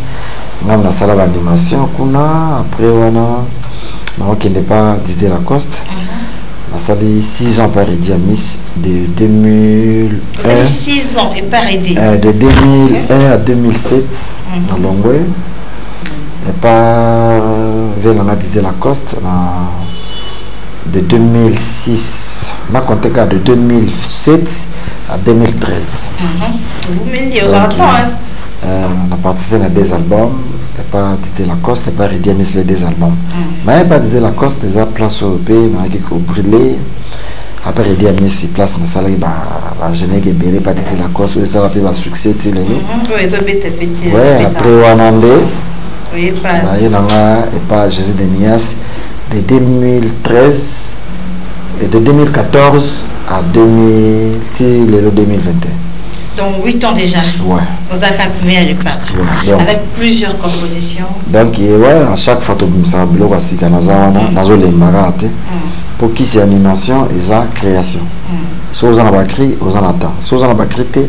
Même la salle d'animation qu'on a, après on a, non, qui n'est pas Didier Lacoste. La salle 6 ans par Redi Amis de 2001. 6 ans et par Redi. De 2001 à 2007 à Longway. Et pas vers Didier Lacoste de 2006. On a compté de 2007 à 2013. Vous m'avez aux hein? On a participé à des albums. Et pas Didier Lacoste et pas Redi Amis les deux albums. Mais pas Didier Lacoste les a place au pays, on a qui brûlé. Après Redi Amis il place dans la salle la jeunesse qui est pas Didier Lacoste ça va faire un succès tu les ouais après Wanandé oui pas et pas Jésus de Nias de 2013 et de 2014 à 2021. Donc 8 ans déjà. Ouais. Vous avez accompagné à l'époque. Avec plusieurs compositions. Donc ouais, à chaque fois que ça bloque à Sikanazawana, nazo les marate. Pour qui c'est animation et ça création. Si vous en avez écrit, vous en attendez. Si vous en avez écrit,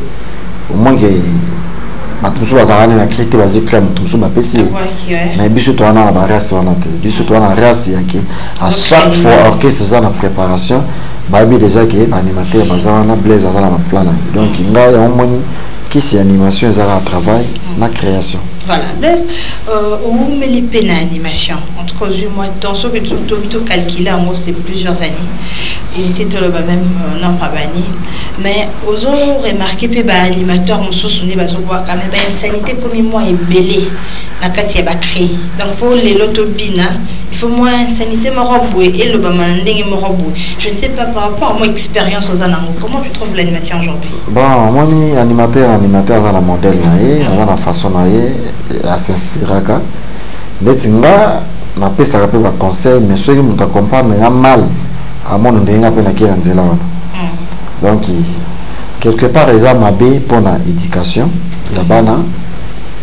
au moins que tout ça va aller écrit, vas y clame tout ça m'a pété. Mais biso toi on a la race on a biso toi on a race il y a que à chaque fois orchestre ça en préparation. Babi déjà que animateur bazana Blaise dans la plan donc il y a un moment qui c'est animation ça à travail la création voilà Blaise où met les peines à animation entre moi dans ce que tout calculé en c'est plusieurs années il était tout le même non pas banni mais aux autres remarqué que animateur on se souvient quand même une sanité comme moi est belé la quartier va créer donc pour les lotobina il faut moins une sanité me roboué et le bamanding me roboué je ne sais pas par rapport à mon expérience aux années comment tu trouves l'animation aujourd'hui bon moi ni animateur dans la modèle dans la façon à s'inspirer mais tinga na pesa ka pe conseil mais ceux qui me accompagnent mais mal à mon ndinga pe na kila nzela wana donc quelque part ils ont mabé pour la éducation la bana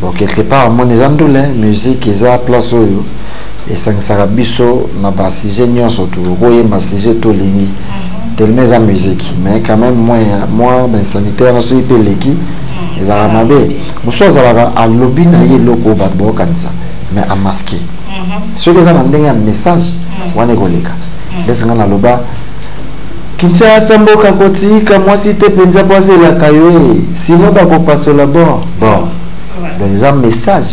bon quelque part mon ezandule musique eza place oyo esangisaka biso na basije nyonso tokoyemba sije tolingi tellement za musique mais quand même moi ben sanitaire na soki mpe leki ezalaka mabe mosu azalaka alobi na ye eloko bato baokanisa mais amaske soki eza na ndenge ya message wana ekoleka lesinga naloba Kinshasa mboka kotika mwasi te mpenza po azelaka yo sino bakopasola bon donc eza message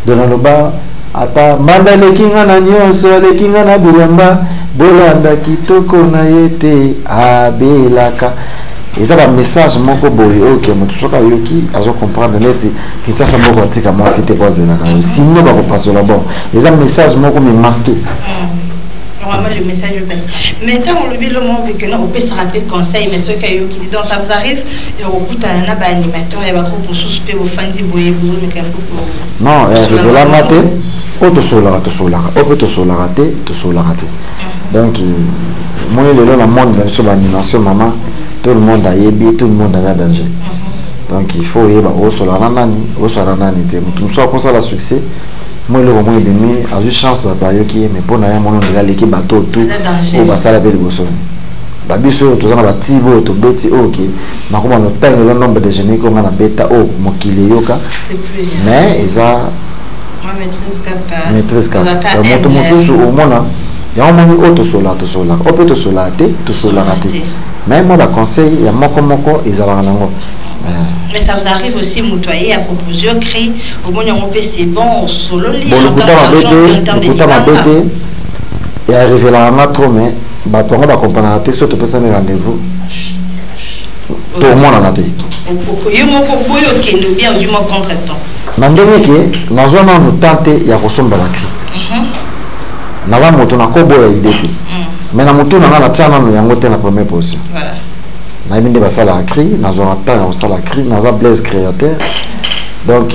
donc naloba ata mbanda leki nga na nyonso leki nga na bilamba bolanda kitoko na ye te abelaka eza ba message moko boye oke moto soka yoki azo comprendre neti Kinshasa moko atika mwasi te po azelaka yo sino bakopasola bon eza message moko mais masqué vraiment le message est bien. Mais tant on le dit le monde que non on peut se rappeler conseil mais ceux qui donc ça vous arrive et au bout d'un an animateur et va pour suspect au fan di boye boule mais quelque peu non de la maté auto solar on peut te solar raté donc moi le monde sur l'animation maman tout le monde a yébi tout le monde a danger donc il faut yéba au sur la nani tout ça pour ça la succès moi le moment demi a eu chance la période qui mais pour na mon de l'équipe bateau tout au basala belle bosso babiso to zana batibo to beti OK na kuma no temps le nombre de jeunes ko ngana beta o mokili yoka mais isa maîtrise kaka moto au mona ya omoni auto sola o peut to sola raté mais moi la conseil ya moko ezala nango. Mais ça vous arrive aussi moutoyer à proposer au cri au moins on peut c'est bon solo lit en temps et arriver là on a trop mais bah toi on va comprendre tes surtout personne rendez-vous tout le monde en a dit yo moko boyo ke nous bien du moins contre-temps mandenge ke na zona no tante ya kosomba la cri na la moto na kobo ya idée mais na moto na tchana no yango te na première position voilà na ibinde basala la cri na zona ta na basala la cri na za Blaise créateur donc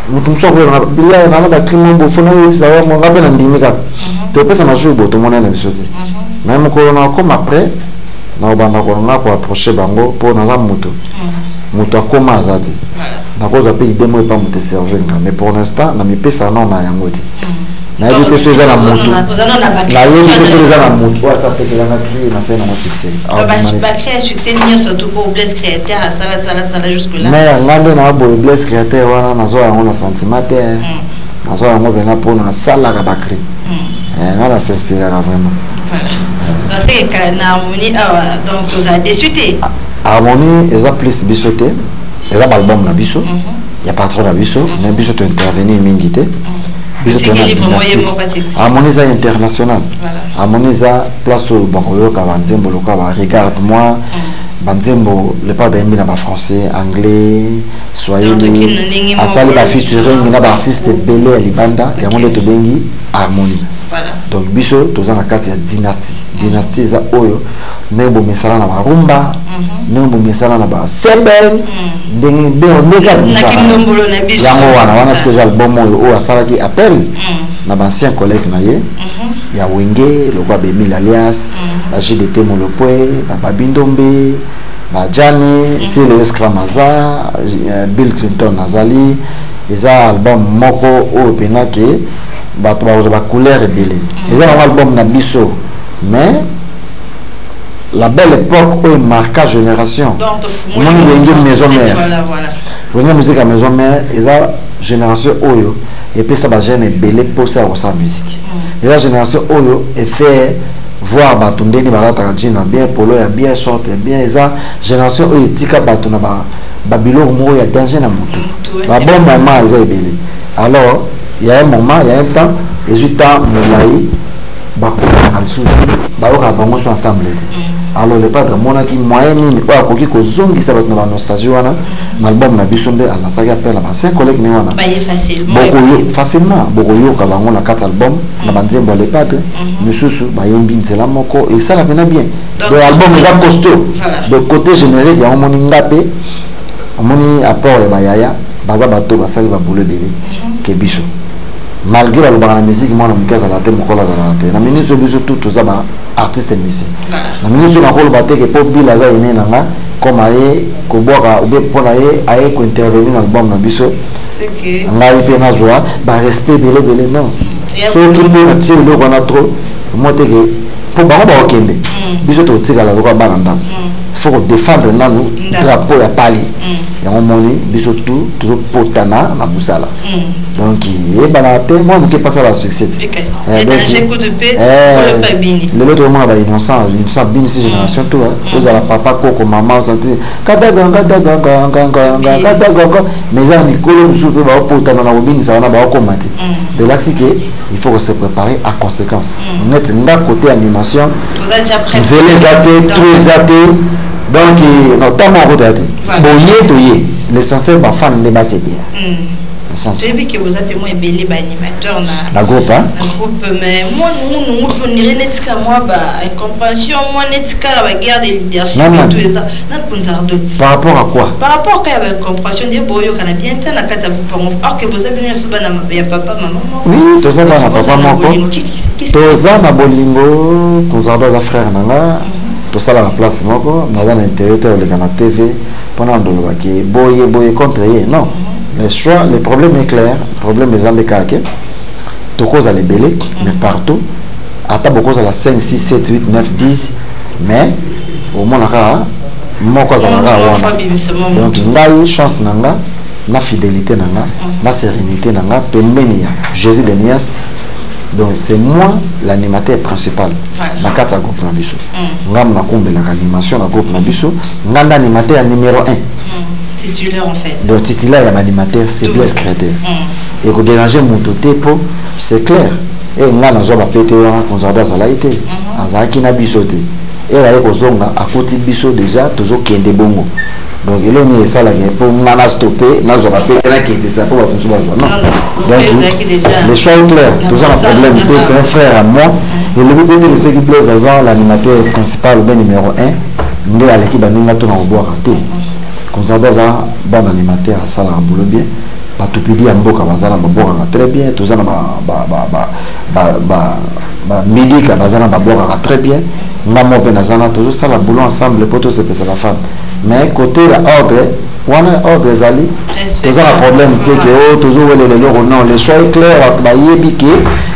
mutu mso ko na bila na ba cri mo fona yo sa mo ngabe na ndimika to pesa na jubo to mona na bisote même ko na comme après na obanda ko na ko approcher bango pour na za moto moto akoma azadi na ko za pe idée mo pas moto servir mais pour l'instant na mi pesa na na yango ti na yebi te toza na moto na yebi te toza na moto wa sa peke na créer na faire na succès ba créer succès ni surtout pour Blaise créateur à sala jusque là mais ngande na bo Blaise créateur wana na zo yango na sentimentaire na zo yango bena pour na sala ka bakri ngana s'inspirer vraiment donc c'est na harmonie donc vous a déçuté harmonie eza plus bisoté eza album na biso ya patron na biso na biso to intervenir mingi te harmonise international harmonise place au Bangoyoka banzembo loka regarde-moi banzembo le pas d'aimer na français anglais swahili asali ba featuring na ba artiste belé à libanda ya monde to bengi harmonie donc biso toza na kati ya dynastie za oyo nembo mesala na barumba nembo mesala na ba sembel ndenge de onega yango wana spécial album oyo asalaki appel na ba ancien collègue na ye ya wenge lokwa Bemil alias la GDT Molopwe na Babindombe ba Jani c'est le Eskramaza Bill Clinton nazali eza album moko oyo penake bato ba couleur ebele eza un album na biso mais la belle époque où marqua génération on a une maison mère voilà musique à maison mère eza génération oyo et puis ça va gêner belé pour ça sa musique et la génération oyo et fait voir bato ndeni balata jina bien polo ya bien chante bien eza génération oyo tika bato na ba biloko mo ya danger na moto ba bon moment eza ebele alors il y a un moment il y a un temps résultat molai bakona souci baoka bango so ensemble alors le padre monaki moyen nini kwa koki ko zongi sa bato na nostalgie wana album na biso nde ala saki appel na ba collègue ni wana facilement bokoyo ka bango na quatre album na banzembo le padre misusu bayembi nzela moko et ça la pena bien donc album est costaud de côté générique ya omoni ngape omoni apport ya bayaya baza bato basali ba boulot bébé ke biso malgré la musique moi na mkaza la te mokola za la te na minute biso tout za ba artiste musicien na minute na rôle baté que pop bila za ine nanga comme aye ko boka ou bien pona ye aye ko intervenir dans album na biso ngai pe na joie ba respect belé non so tout le monde tire le kona trop moi te que pour ba ba okende biso to tika la ko ba nda faut défendre nanu drapeau ya pali ya moni biso tout potana na busala donc et banate moi qui passe la succès le l'autre moment ba innocent bin si génération tout vous la papa koko maman santé kada mais ça Nicolo surtout ba potana na bini ça na ba komate de là il faut se préparer à conséquence net nga côté animation vous allez zater très zater donc notamment regardez boye l'essentiel ba fan de base bien J'ai vu que vous avez moi belé ba animateur na groupe hein. Na groupe mais moi nous on dirait netika moi ba incompréhension moi netika la guerre de leadership tout ça. Na punzardo. Par rapport à quoi? Par rapport à la compréhension de boyo kana bien na kata pour or que vous avez bien soba na ya papa maman. Oui, tout ça na papa maman. Tout ça na bolingo, punzardo za frère nanga. Tout ça la place moko, na dans intérêt le kana TV pendant de le boye contre ye. Non. Le choix, le problème est clair. Le problème est dans les cas. Tout cause à les belés, mais partout. À ta beaucoup à la 5, 6, 7, 8, 9, 10. Mais au moins là, mon cause à la donc il y a une chance nanga, la fidélité nanga, la sérénité nanga, pembenia, Jésus de Nias. Donc c'est moi l'animateur principal. La carte à groupe Nabiso. Ngam na kumbe l'animation à groupe Nabiso. Ngam l'animateur numéro 1. Titulaire en fait. Donc titulaire et animateur c'est Blaise Créateur. Et que déranger mon totepo c'est clair. Et nga na zoba pété on zaba zalaité. Azaki na bisoté. Et là ko zonga à côté biso déjà toujours kende bongo. Donc il est ça là pour nana stopper na zoba pété là qui est ça pour tout ça. Non. Donc le choix est clair. Tout ça un problème c'est un frère à moi. Et le but de ce qui Blaise Azan l'animateur principal ben numéro 1. Ndé à l'équipe baninga to na boire tout. Comme ça, bon animateur, ça la boulot bien. Tout pidi amboka bazana baboka très bien. Tout ça midi ka bazana baboka très bien. Namo benazana toujours ça la boulot ensemble pour tout ce que c'est la femme. Mais côté la ordre, on ordre zali. Tout ça le problème que toujours les non les choix clairs ba yebiki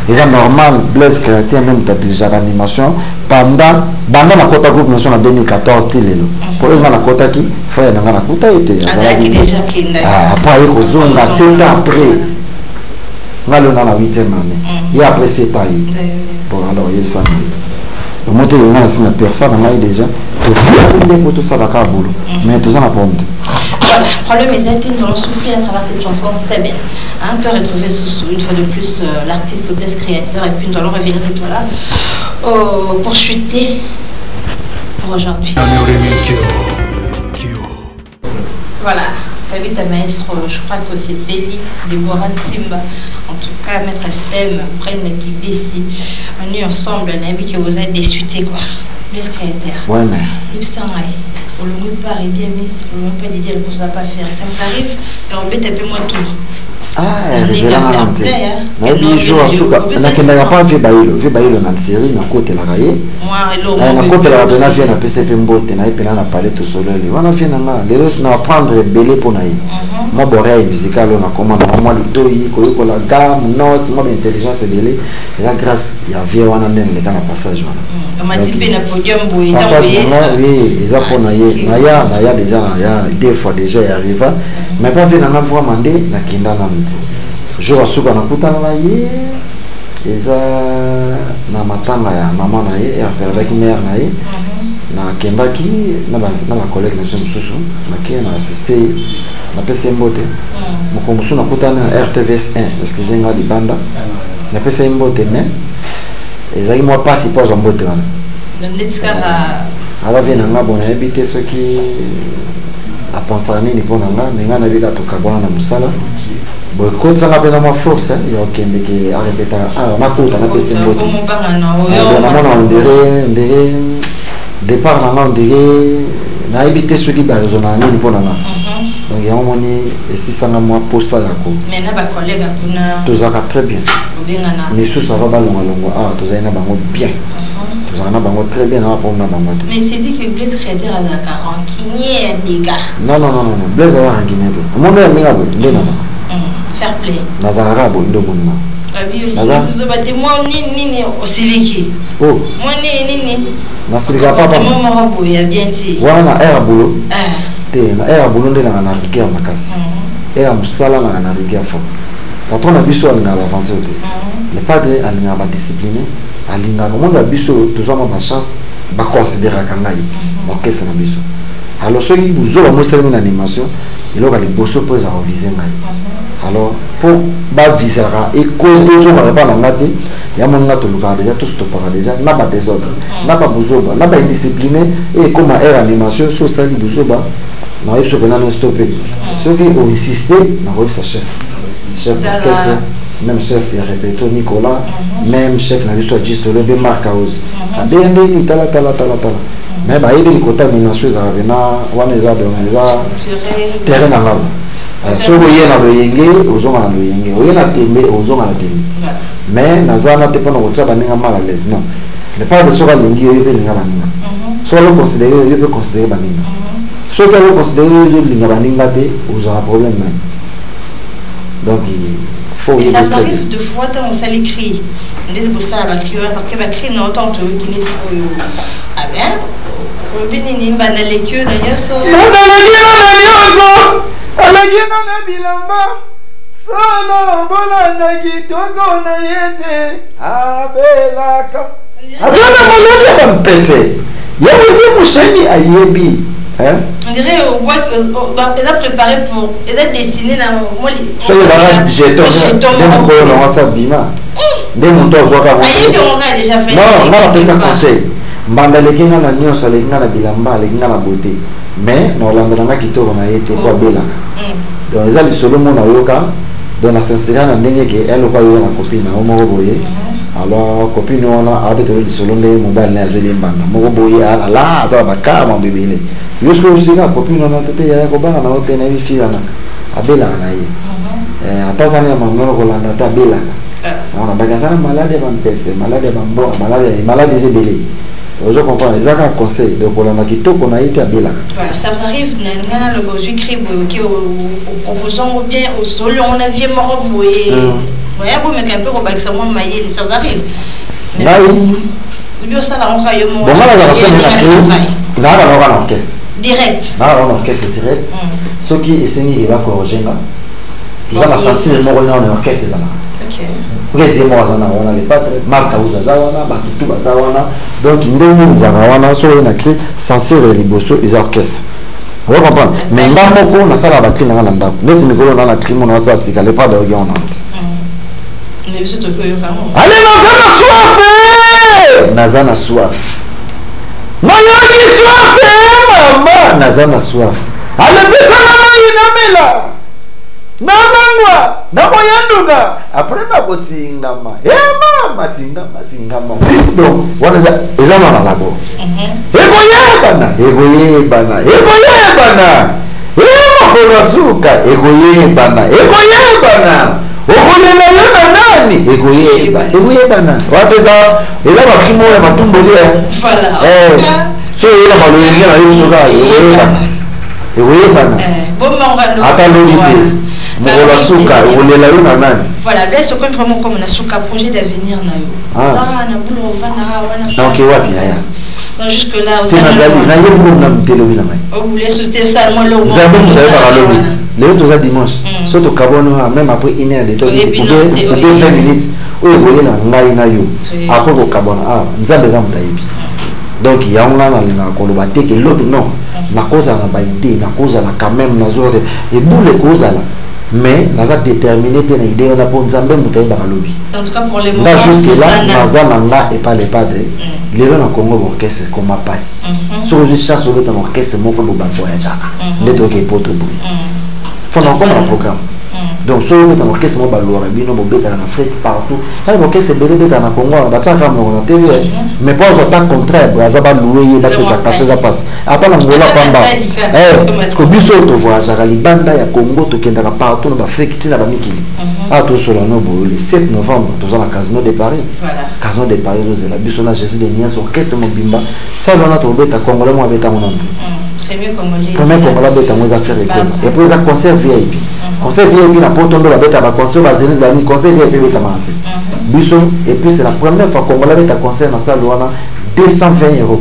déjà normal Blaise Créateur même déjà l'animation pendant la quota groupe nation en 2014 style pour eux la quota qui fait na quota était après ils ont 7 ans après ngalo na la 8e année et après 7 ans pour alors il s'en le monter le nom c'est personne n'a déjà tout ça d'accord boulot mais tout ça n'a pas honte. Voilà, problème est nous allons souffler à travers cette chanson, c'était bien. Hein, te retrouver une fois de plus l'artiste Blaise Créateur et puis nous allons revenir cette fois-là pour chuter pour aujourd'hui. Voilà, t'as vu ta maestro, je crois que c'est Belly, Déborah Timba, en tout cas Maître Sem, Brenda Kibesi, on est ensemble, on a vu que vous êtes déçutés quoi. Blaise Créateur. Ouais, mais. Et puis ça, on ne peut pas aider, mais on ne peut pas aider, on ne peut pas faire. Ça me arrive, et on peut taper moins tout. Ah, c'est là, mais il joue à Souka. On n'a pas vu Baïlo dans la série, on a côté la raillée. On a côté la raillée, on a fait un PCP Mbote, on a parlé tout seul. On a fait un les autres, on a prendre belé pour naï. Moi, l'oreille musicale, on a commandé, moi, les toits, quoi, la gamme, note, moi, l'intelligence est belé. Et là, grâce, il y a vieux, on a même dans le passage. On m'a dit que le podium, oui, ils ont fait Naya déjà, il y a des fois déjà arrivé, mais pas fait dans la voie mandé, na kinda na mti. Je vois souvent na kutana na ye, eza na matanga ya maman na ye, et après qui mère na ye, na kenda ki na ba collègue na susu, na ki na assisté, na pese mbote. Mukombusu na kutana RTVS 1, parce que zenga di banda, na pese mbote mais, ezali moi pas si pose mbote wana. Alors bien nga bon habité ceux qui a pensé nini pour nga mais nga na bika to kabona na musala bon quand ça na ma force il y a aucun qui a répété na kota na pese mbote on dirait départ na on dirait na habité ceux qui bazona nini pour nga donc il y a un moment et si ça na moi pour ça là ko mais na ba collègue kuna tout ça va très bien mais sous ça va balongo tout ça na bango bien. Très bien, mais c'est dit que Blaise Créateur a un rancunier des gars. Non, Blaise a un rancunier. Mon nom est fair play. Nazara, bon, de bon nom. Vous avez moi, ni au Siliki. Oh, moi, ni. Nasirika papa. Moi, marabout, il y a bien dit. Wana air boulot. Na air boulot de la rigueur makasi. Air musala na rigueur fort. Patron a biso alinga avancer. Le padre alinga ba discipliné. Alinga no monde biso toujours ma chance ba considérer kangai orchestre na biso alors ceux qui vous ont montré une animation il aura les bosso pour viser ngai alors pour ba viser et cause des jours pas na ngati ya mon ngato luka déjà tout stop déjà na ba désordre na ba buzoba na ba discipliné et comme air animation sur ça buzoba na il faut que na stopper ceux qui ont insisté na reçu sa chef chef d'orchestre, même chef de répéto Nicolas, même chef na biso J Solo be Marc House. Adende ni tala. Mais bah il est côté domination ça vena wana za terrain na ngalo. So boye na loyenge ozonga na loyenge, oye na tembe ozonga na tembe. Mais nazana te pona kotsa baninga mal à l'aise non. Le pas de sora lingi yo be linga baninga. So le considérer yo be considérer baninga. So que le considérer yo linga baninga te ozara problème même. Donc il faut y ça arrive de fois on s'est écrit. On dit pour ça la crier parce que la crier non tant que qui n'est ah bien. On binini va dans les queues d'ailleurs so. Alagina na bilamba solo bolanda kitoko na yete abelaka azana molote bampese yawe museni ayebi hein on dirait on a préparé pour il a dessiné dans moi so le jeton ko no wasa bima de monto zoka ayebi on a déjà fait non conseil mbanda lekinga na nyoso lekinga na bilamba lekinga na beauté mais na olandana kitoko na yete kwa belaka donc les ali solo mona yoka donc la sincérité na ndenge ke elle kwa yo na copine na mo boye alors copine ona avec le solo le mobile na zeli mbanda mo boye ala ata bakama bibile jusque usika copine ona tete ya ko bana na hotel na bifira na abela na ye ata sana mamno ko landa ta belaka ona bakasana malade bampese malade bambo malade zebele. Je comprends, ils ont un conseil de Colanda qui tout qu'on a été à Bila. Voilà, ça vous arrive, on a le beau écrit au proposant ou bien au sol, on a vieux mort, vous voyez, vous mettez un peu au bac, ça m'a maillé, ça vous arrive. Oui, ça va, on va y aller. Bon, là, on va en orchestre. Direct. Là, on va en orchestre direct. Ceux qui essaient, ils vont corriger là. Tout ça, on a senti le mot en orchestre, ça là. Ok. Précisément, on a les pattes, Marc Aouzazawana, Batutu Bazawana, donc il y a des Zarawana, soit il y a écrit censé les bossos et orchestres. Vous comprenez? Mais il y a beaucoup de la batterie dans la landa. Mais si nous voulons dans la crime, on a ça, c'est qu'elle n'est pas de regard en ante. Mais c'est tout que vous avez. Allez, Nazana soif! Mayoni soif, maman! Nazana soif! Allez, Bessana, Namangwa, Namoyanduga, après la botingama, mama, tingama. Donc, what is that? Is that not a labo? Egoyebana, Egoyebana, Ogolela yona nani? Egoyebana. What is that? Is that a kimo ya matumbo lea? Voilà. So, ila maluingia na hiyo soga, Egoyebana. Ata lorite. Voilà, bien sûr, comme vraiment comme on a sous un projet d'avenir. Donc, non, jusque là, vous voulez soutenir seulement le monde. Les dimanche, surtout même après une heure de temps, vous pouvez 5 minutes. Après, vous donc il y a un an qui que l'autre non, la cause à la baïté, la cause à la quand même, et nous les causes à la. Mais nous avons déterminé une idée, on a pour nous amener à lobby. En tout cas pour les moments. Jusque là, nous avons et pas les padres. Les gens ont Congo orchestre comme ma passe. Si vous cherchez sur l'autre orchestre, mon Congo voyage. Les deux qui portent au bout. Faut encore un programme. Donc, si vous êtes en orchestre, vous êtes en Afrique, partout. L'orchestre est bien en Congo, on va TV. Mais pas autant contraire, vous allez louer, ça passe. Après, on va là, au but de voyage, à Libanda, à Congo, tout est partout en Afrique, tout est dans Mikili. À tout sur le 7 novembre, nous avons la Casino de Paris. Casino de Paris, nous avons la bus, on a Jésus de Nias, orchestre Mobimba. Ça, on a trouvé à Congo, on a mon nom. C'est mieux Congolais. Comment Congo, on a fait les et puis, on a concert VIP. Concert VIP, on a pas tombé la bête à ma concert, concert VIP, et puis, c'est la première fois qu'on va mettre un concert dans la salle, 220 €.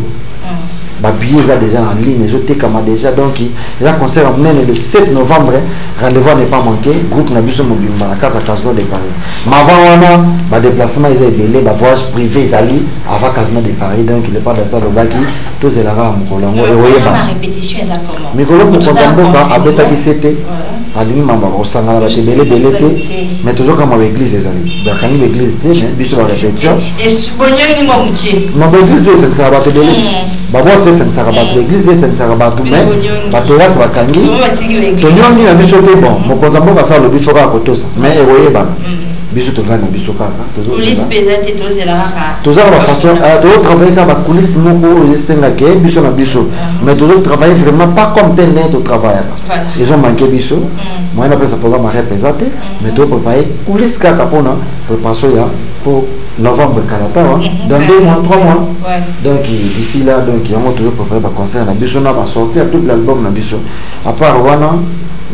Ma billet est déjà en ligne, je t'ai comme déjà, donc il y a un concert même le 7 novembre, rendez-vous n'est pas manqué, groupe Nabiso Mobimba, la case à Casino de Paris. Mais avant, ma déplacement est délai, ma voyage privé, ils allaient avant Casino de Paris, donc il n'est pas de ça, le Baki, tous les là-bas à Mokolongo. Et voyez pas. La répétition, est comment? Mais quand on comprend, à Beta qui c'était, à lui, maman, au Sangala, c'est belé, mais toujours comme avec l'église, les amis. Ben, quand l'église était, Biso la répétition. Et ce bonheur, il m'a oublié. Ma l'église, c'est ça, va te belé. Babo c'est Saint-Sarabatou, l'église de Saint-Sarabatou, mais Batoya c'est Bakangi. Tonyongi na biso te bon, mokonzambo ka sa le biso ka kotosa, mais eroye ba. Biso to vana biso ka. Police pesante to c'est la raka. Toujours la façon de travailler ka ba coulisse moko esenga ke biso na biso, mais toujours travailler vraiment pas comme tel de travail. Ils ont manqué biso. Moi on appelle ça programme représenté, mais to préparer coulisse ka kapona préparation ya pour novembre Kalata, dans 2 mois, 3 mois. Donc d'ici là, donc il y a toujours préparé un concert. La biso n'a pas sorti à tout l'album la biso. À part Wana,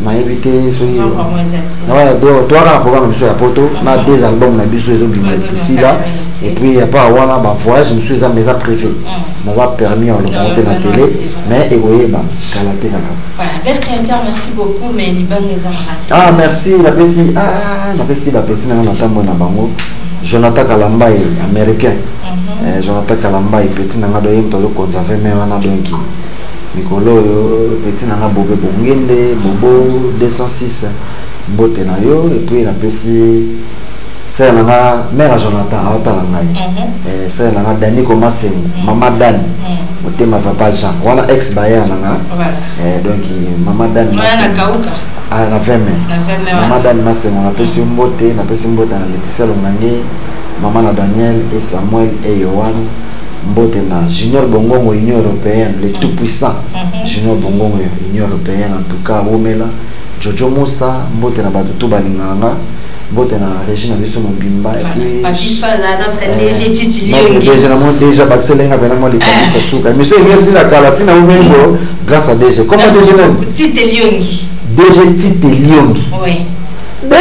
m'a évité ce qui. Ouais, toi la programme biso à Poto, on a 2 albums la biso d'ici là. Et puis à part Wana, bah voyage, je me suis à mes privés. M'a pas permis en le monter la télé, mais et voyez bah Kalate là. Voilà, bel créateur, merci beaucoup, mais les bangs les ont. Ah merci la petite, la petite n'a pas bon bango. Jonathan Kalamba est américain. Jonathan Kalamba est petit nanga do yim tolo konserver mais wana donki. Mikolo petit nanga bobe bongende bobo 206 mbote na yo et puis la petit c'est nanga mère Jonathan awata ngai. C'est nanga Dani Komasem, Mama Dan. Motema papa Jean. Wana ex bayer nanga. Donc Mama Dan. Wana kauka. Ah, na veme. Maman Dan Masse, on appelle sur Mbote, on appelle sur Mbote, on a Laetitia Longangé, Maman na Daniel et Samuel et Yohan, Mbote na Junior Bongongo, Union Européenne, les tout puissants. Junior Bongongo, Union Européenne, en tout cas, Omela, Jojo Moussa, Mbote na Batutu Balinganga, Mbote na Régine Abisso Mobimba, et puis. Papifa là, c'est DG Titi Déjà, Baxelenga, vraiment les Kamisa Souka. Monsieur, merci la Calatina Oumengo, grâce à DG. Comment DG même? Titi Lyongi. DG Tite Lyongi. Oui. DG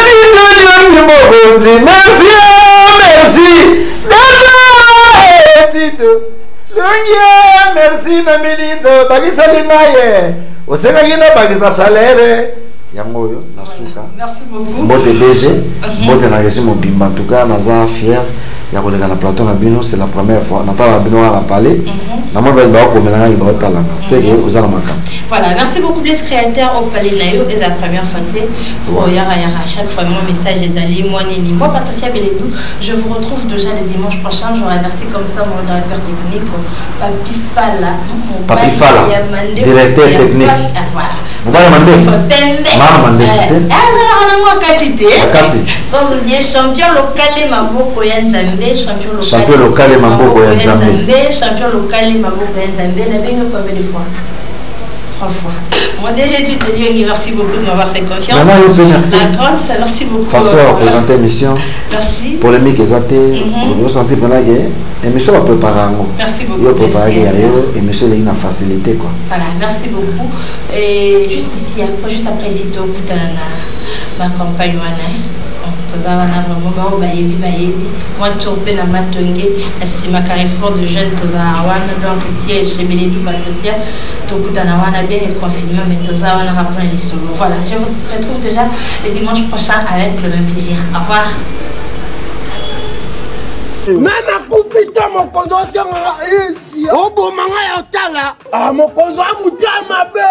Tite Lyongi, merci, merci. DG Tite Lyongi, merci, Naminito. Bagisa Limaye. Oseka Gina Bagisa Salere. Yangoyo, Nasuka. Merci beaucoup. Mbote DG, Mbote na Régime Mobimba. En tout cas, Naza fier. Il y a un plateau na bino, c'est la première fois. Natala bino à la palais. Voilà, merci beaucoup les créateurs au Palais Nayo et la première fois pour Yara chaque fois mon message est allé moi Nini moi Patricia Beledou je vous retrouve déjà le dimanche prochain je remercie comme ça mon directeur technique Papi Fala directeur technique sans oublier champion local Maboko Yanzambe champion local Maboko Yanzambe champion local Maboko Yanzambe la bien combien de fois 3 fois. Moi déjà tu te dis merci beaucoup de m'avoir fait confiance. La grande, merci beaucoup. Façon à présenter l'émission. Merci. Polémique exatée. Vous sentez pendant la guerre. L'émission va préparer. Merci beaucoup. Vous préparez l'émission est une facilité quoi. Voilà, merci beaucoup. Et juste ici, juste après ici, tu as ma compagne Tozavana vraiment bao bayebi moi tourné na matonge c'est ma carrefour de jeunes tozawana donc ici chez Beledou Patricia tokutana wana bien et confinement mais tozawana rappeler les solos voilà je vous retrouve déjà le dimanche prochain avec le même plaisir au revoir Nana kupita mokondo tanga esi obo manga ya tala mokondo amuta mabe